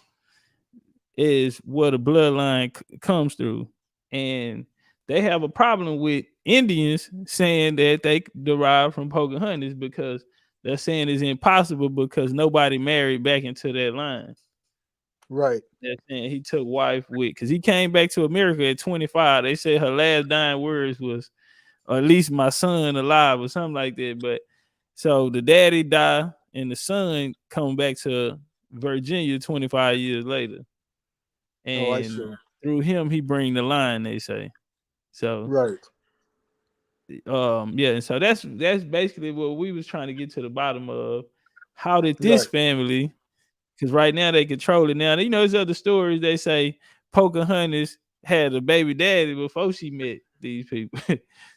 is where the bloodline comes through, and they have a problem with Indians saying that they derive from Pocahontas, because they're saying it's impossible because nobody married back into that line. Right. They're saying he took wife with, because he came back to America at 25. They said her last dying words was, or at least my son alive, or something like that. But so the daddy died, and the son come back to Virginia 25 years later, Oh, I and see. through him he bring the line. They say so. Right. Yeah, and so that's basically what we was trying to get to the bottom of. How did this Right. family? Because right now they control it. Now there's other stories. They say Pocahontas had a baby daddy before she met these people.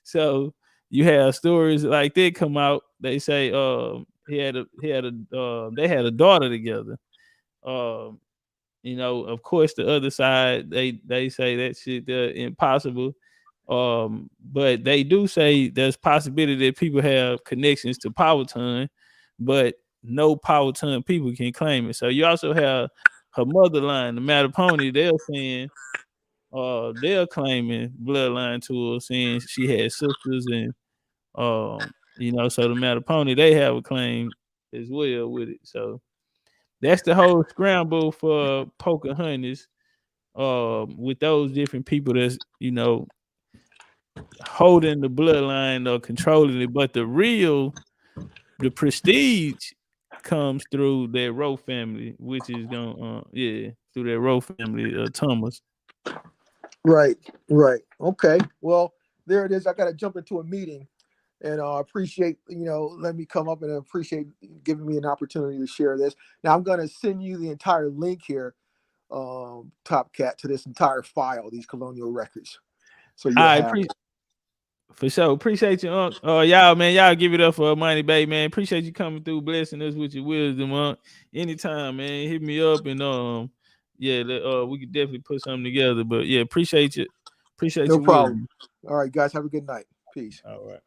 So you have stories like that come out. They say they had a daughter together. Um, of course the other side, they say that shit impossible. But they do say there's possibility that people have connections to Powhatan, but no Powhatan people can claim it. So you also have her motherline, the Mattapony. They're claiming bloodline to her, saying she had sisters, and so the Mattapony, they have a claim as well with it. So that's the whole scramble for Pocahontas, with those different people that's holding the bloodline or controlling it. But the prestige comes through that Rowe family, which is going through that Rowe family, Thomas. Right. Right. Okay. Well, there it is. I got to jump into a meeting, and appreciate let me come up, and appreciate giving me an opportunity to share this. Now I'm going to send you the entire link here, Top Cat, to this entire file, these colonial records. So you'll I have. appreciate. For sure. Appreciate you, Unc. Y'all, man. Y'all give it up for Money Bay, man. Appreciate you coming through, blessing us with your wisdom, Unc. Anytime, man. Hit me up, and yeah, we could definitely put something together. But yeah, appreciate you. Appreciate No you, Will. problem. All right, guys, have a good night. Peace. All right.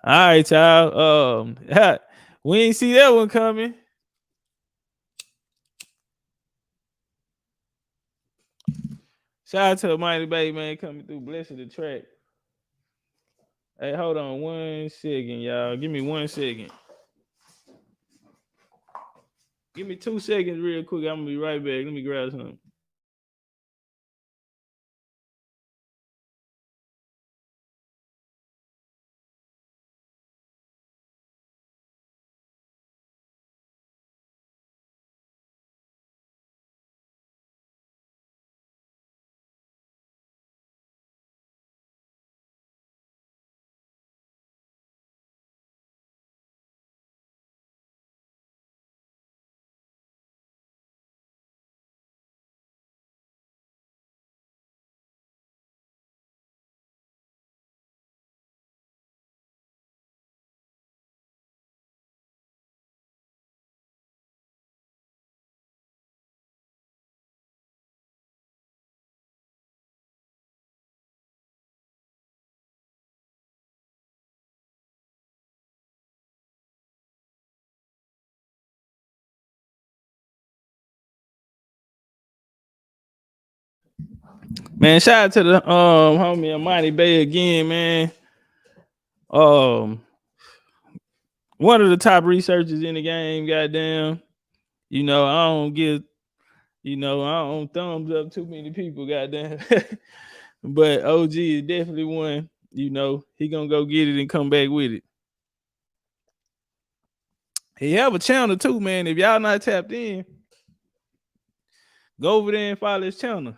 All right, y'all. We ain't see that one coming. Shout out to Mighty Bay, man, coming through, blessing the track. Hey, hold on 1 second, y'all. Give me 1 second. Give me 2 seconds real quick. I'm gonna be right back. Let me grab something. Man, shout out to the homie Mighty Bay again, man. One of the top researchers in the game, goddamn. You know, I don't give, I don't thumbs up too many people, goddamn. But OG is definitely one. You know, he gonna go get it and come back with it. He have a channel too, man. If y'all not tapped in, go over there and follow his channel.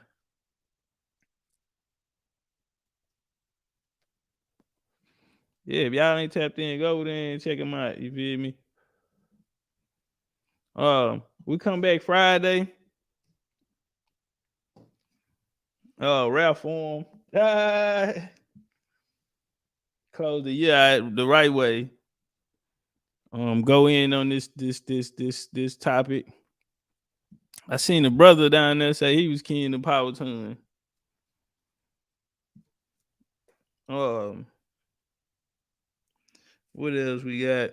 Yeah, if y'all ain't tapped in, go over there and check him out. You feel me? We come back Friday. Rap form. Close the year the right way. Go in on this topic. I seen a brother down there say he was keen to power tune. What else we got?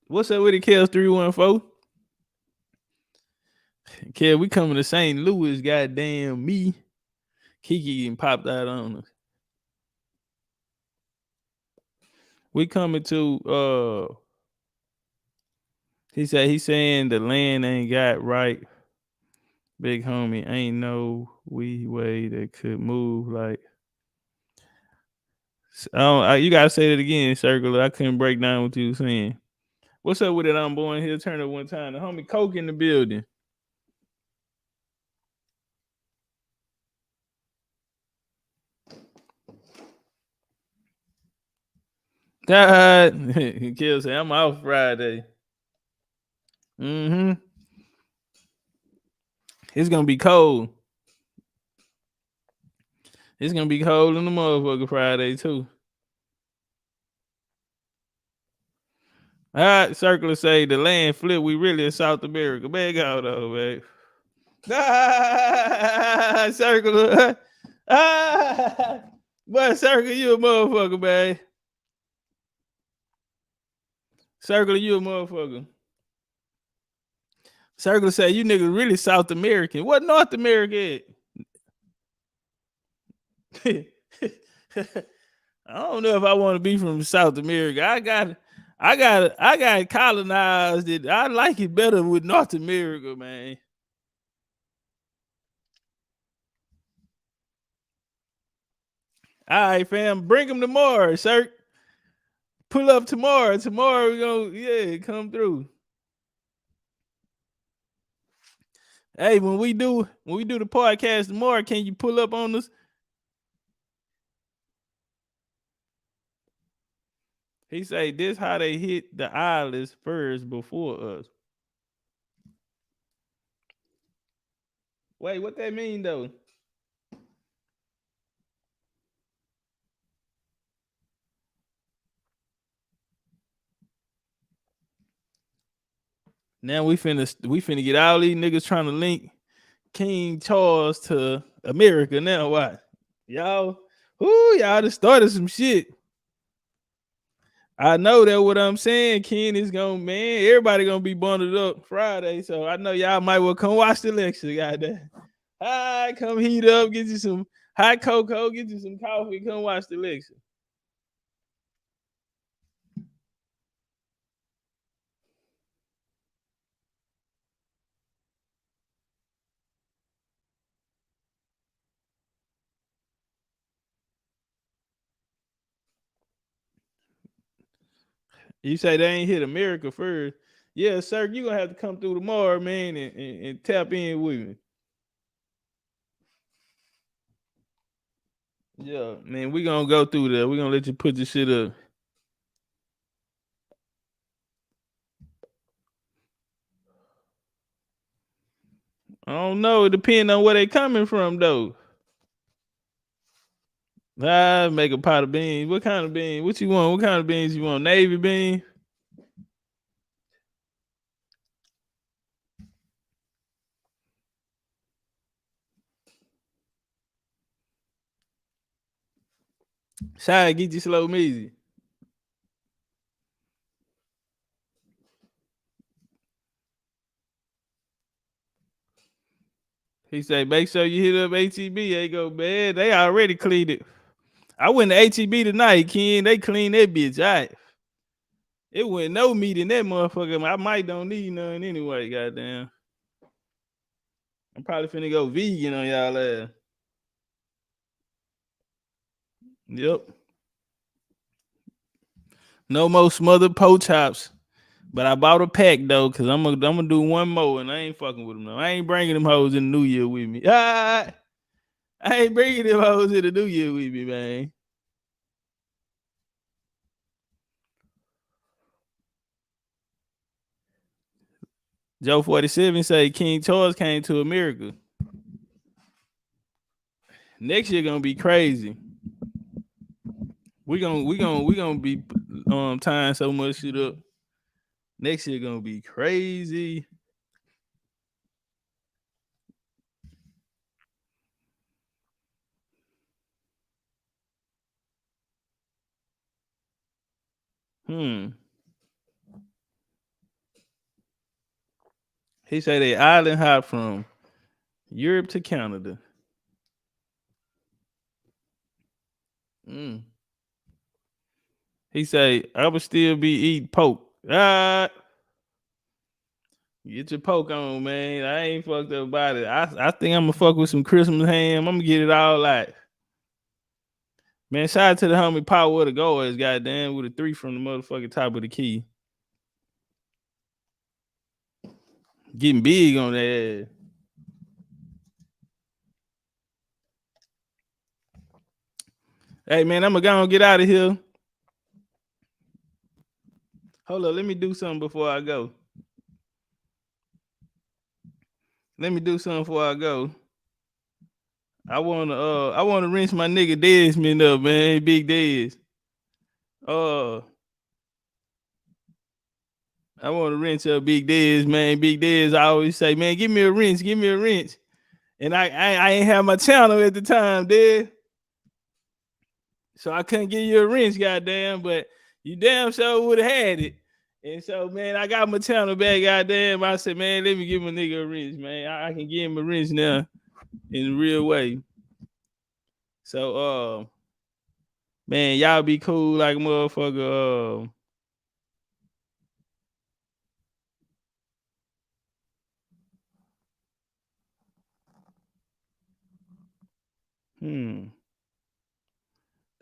What's up with the Kels 314? Kel, we coming to St. Louis, goddamn me. Kiki getting popped out on us. We coming to he's saying the land ain't got right. Big homie, ain't no way that could move like. You gotta say that again, Circular. I couldn't break down what you were saying. What's up with it? I'm born here. Turn up one time. The homie Coke in the building. God, Kill say I'm out Friday. Mm-hmm. It's gonna be cold. It's gonna be cold in the motherfucker Friday too. All right, Circular say the land flip. We really in South America. Bag out though, babe. Circular. But Circle, you a motherfucker, babe. Circle, you a motherfucker. Circle say you niggas really South American. What North America at? I don't know if I want to be from South America. I got colonized. I like it better with North America, man. All right, fam. Bring them tomorrow, sir. Pull up tomorrow. Tomorrow we gonna come through. Hey, when we do the podcast tomorrow, can you pull up on us? He say this how they hit the islands first before us. Wait, what that mean though? Now we finna get all these niggas trying to link King Charles to America. Now what? Y'all, y'all just started some shit. I know that what I'm saying, Ken is gonna everybody gonna be bundled up Friday. So I know y'all might well come watch the lecture, goddamn. Hi, come heat up, get you some hot cocoa, get you some coffee, come watch the lecture. You say they ain't hit America first. Yeah, sir, you gonna have to come through tomorrow, man, and tap in with me. Yeah, man, we gonna go through there. We gonna let you put this shit up. I don't know. It depends on where they coming from, though. Make a pot of beans. What kind of beans? What you want? What kind of beans you want? Navy bean? Shy, get you slow measy. He say, make sure you hit up HEB. They go bad. They already cleaned it. I went to HEB tonight, Ken. They cleaned that bitch out. It went no meat in that motherfucker. I might don't need none anyway, goddamn. I'm probably finna go vegan on y'all ass. Yep. No more smothered pork chops. But I bought a pack though, cause I'm gonna do one more, and I ain't fucking with them though. I ain't bringing them hoes in the New Year with me. I ain't bringing them hoes in the New Year with me, man. Joe 47 say King Charles came to America. Next year gonna be crazy. We gonna be tying so much shit up. Next year gonna be crazy. He say they island hop from Europe to Canada. He say I would still be eating pork. Get your poke on, man. I ain't fucked up about it. I think I'm gonna fuck with some Christmas ham. I'm gonna get it all out. Man, shout out to the homie Power of the Goers, goddamn, with a 3 from the motherfucking top of the key. Getting big on that ass. Hey, man, I'm gonna get out of here. Hold up, let me do something before I go. I wanna rinse my nigga Desmond up, man. Big Dez. I want to rinse up Big Dez, man. Big Dez, I always say, man, give me a rinse. And I ain't have my channel at the time, Dez. So I couldn't give you a rinse, goddamn, but you damn sure would have had it. And so, man, I got my channel back, goddamn. I said, man, let me give my nigga a rinse, man. I can give him a rinse now in a real way. So, man, y'all be cool like a motherfucker.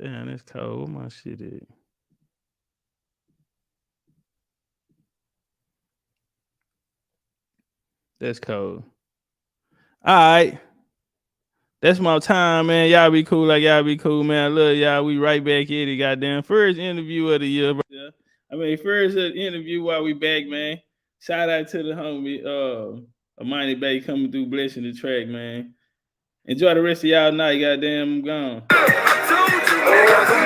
Damn, that's cold. Where my shit at? That's cold. All right. That's my time, man. Y'all be cool like y'all be cool, man. I love y'all. We right back at it, goddamn. First interview of the year, bro. I mean, first interview while we back, man. Shout out to the homie, Amani Bay coming through, blessing the track, man. Enjoy the rest of y'all night. Goddamn, I'm gone. Welcome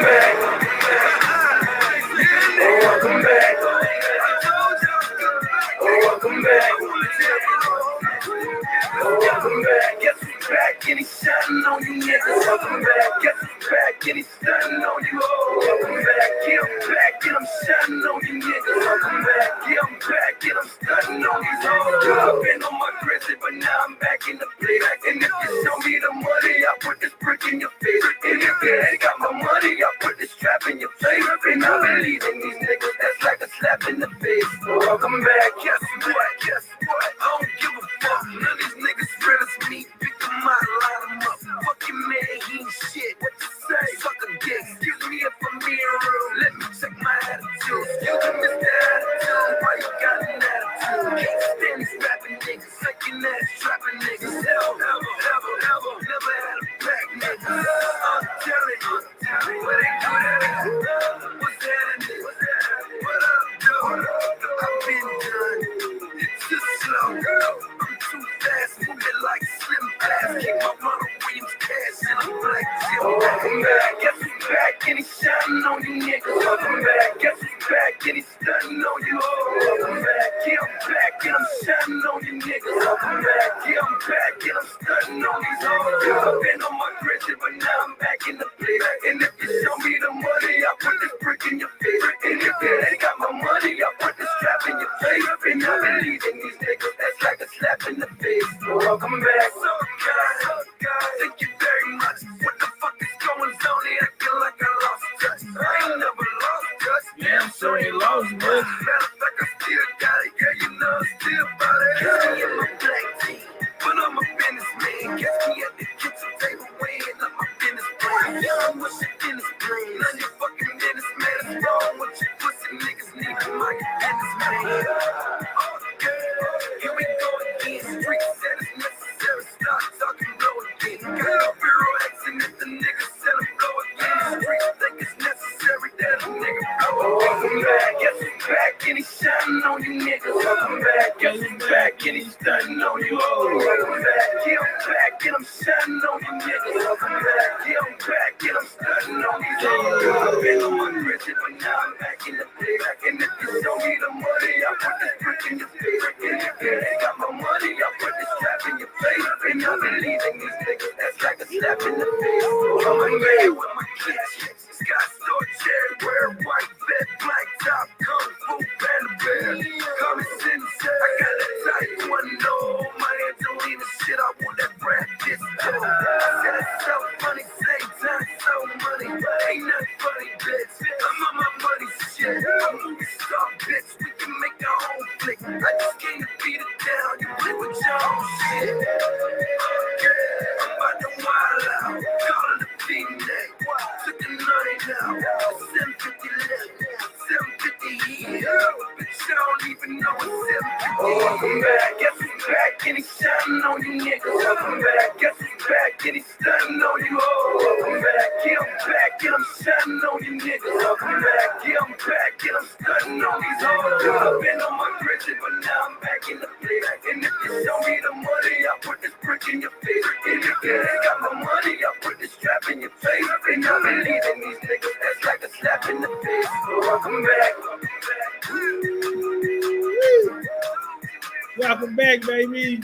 back. Welcome back. Welcome back. Welcome back. Guess who's back and he's shining on you niggas. Welcome back. Guess who's back and he's stunning on you. Welcome back. Yeah, I'm back and I'm shining on you niggas. Welcome back. Yeah, I'm back and I'm stunning on these hoes. I've been on my grizzly, but now I'm back in the place. And if you show me the money, I put this brick in your face. And if you ain't got my money, I put this trap in your face. And I believe in these niggas, that's like a slap in the face. Welcome back. Guess what? Guess what? I don't give a fuck. None of these niggas real as me. Pick them out, line them up. Fuck your man, he ain't shit. What you say? Suck a dick. Excuse me if I'm being rude. Let me check my attitude. Excuse me, Mr. Attitude. Why you got an attitude? Can't stand these rapping niggas. Sucking ass, trapping niggas. Hell, never had a back nigga. I'm telling you. What ain't do that? What's happening? What up, dude? I've been done. It's too slow. I'm too fast. Moving like Slim Fast. Keep my runner Williams cash and I'm black Jim. Welcome back. Guess who's back and he's shining on you niggas. Welcome back. Guess who's back and he's stunning on you. Welcome back. Yeah, I'm back and I'm shining on you niggas. Welcome back. Yeah, I'm back and I'm stunning on these hoes. I've been on my grizzly, but now I'm back in the place. And if you show me the money, I put this brick in your face. And if you ain't got my money, I put this trap in your face. And I believe in these niggas, that's like a slap in the face. Welcome back. So guys, thank you very much. What the fuck is going on here? I feel like I lost touch. I ain't never lost touch. Damn, sure ain't lost much. Matter of fact, I still got it. Girl, you know I'm still about it. Catch me in my black tee, but I'm a businessman. Catch me at the kitchen table weighing up my business plan. I'm wishing business plan. None of your fucking business, man. It's wrong with you pussy niggas need to mind your business, man. Okay, here we go again. Street said it's necessary. Stop talking low again. Got a bureau accent if the nigga said I'm low again. Street think it's necessary that a nigga blow. Welcome back. Guess who's back and he's shining on you niggas. Welcome back. Guess who's back and he's stunning on you. Welcome back. Yeah, I'm back and I'm shining on you niggas. Welcome back. Yeah, I'm back and I'm stunning on these hoes. I've been on my grizzly, but now I'm back in the place. And if you show me the money, I put this brick in your face. And if you ain't got my money, I put this trap in your face. And I believe in these niggas, that's like a slap in the face. I'm a man with my kids. Scott Store cherry, wear white vet, black top, kung fu panda bear. Come and sensei, I got that type one, no. My Angelina shit, I want that Brad Pitt though. I said it's so funny, same time, so money. Ain't nothing funny, bitch. I'm on my money shit. I'm a movie star, bitch. We can make our own flick. I just came to beat it down. You play with your own shit. Okay, I'm about to wild out. Call it a V-neck. Took the 90 now. 750 left. 750 here. Bitch, I don't even know it's 750. Welcome back. Guess who's back and he's shining on you niggas. Welcome back. Guess who's back and he's stunning on you. Welcome back. Yeah, I'm back and I'm shining on you niggas. Welcome back. Yeah, I'm back and I'm stunning on these hoes. I've been on my grizzly, but now I'm back in the place. And if you show me the money, I put this brick in your face. And if you ain't got my money, I put this trap in your face. And I believe in these niggas, that's like a slap in the face. Welcome back. Welcome back, baby.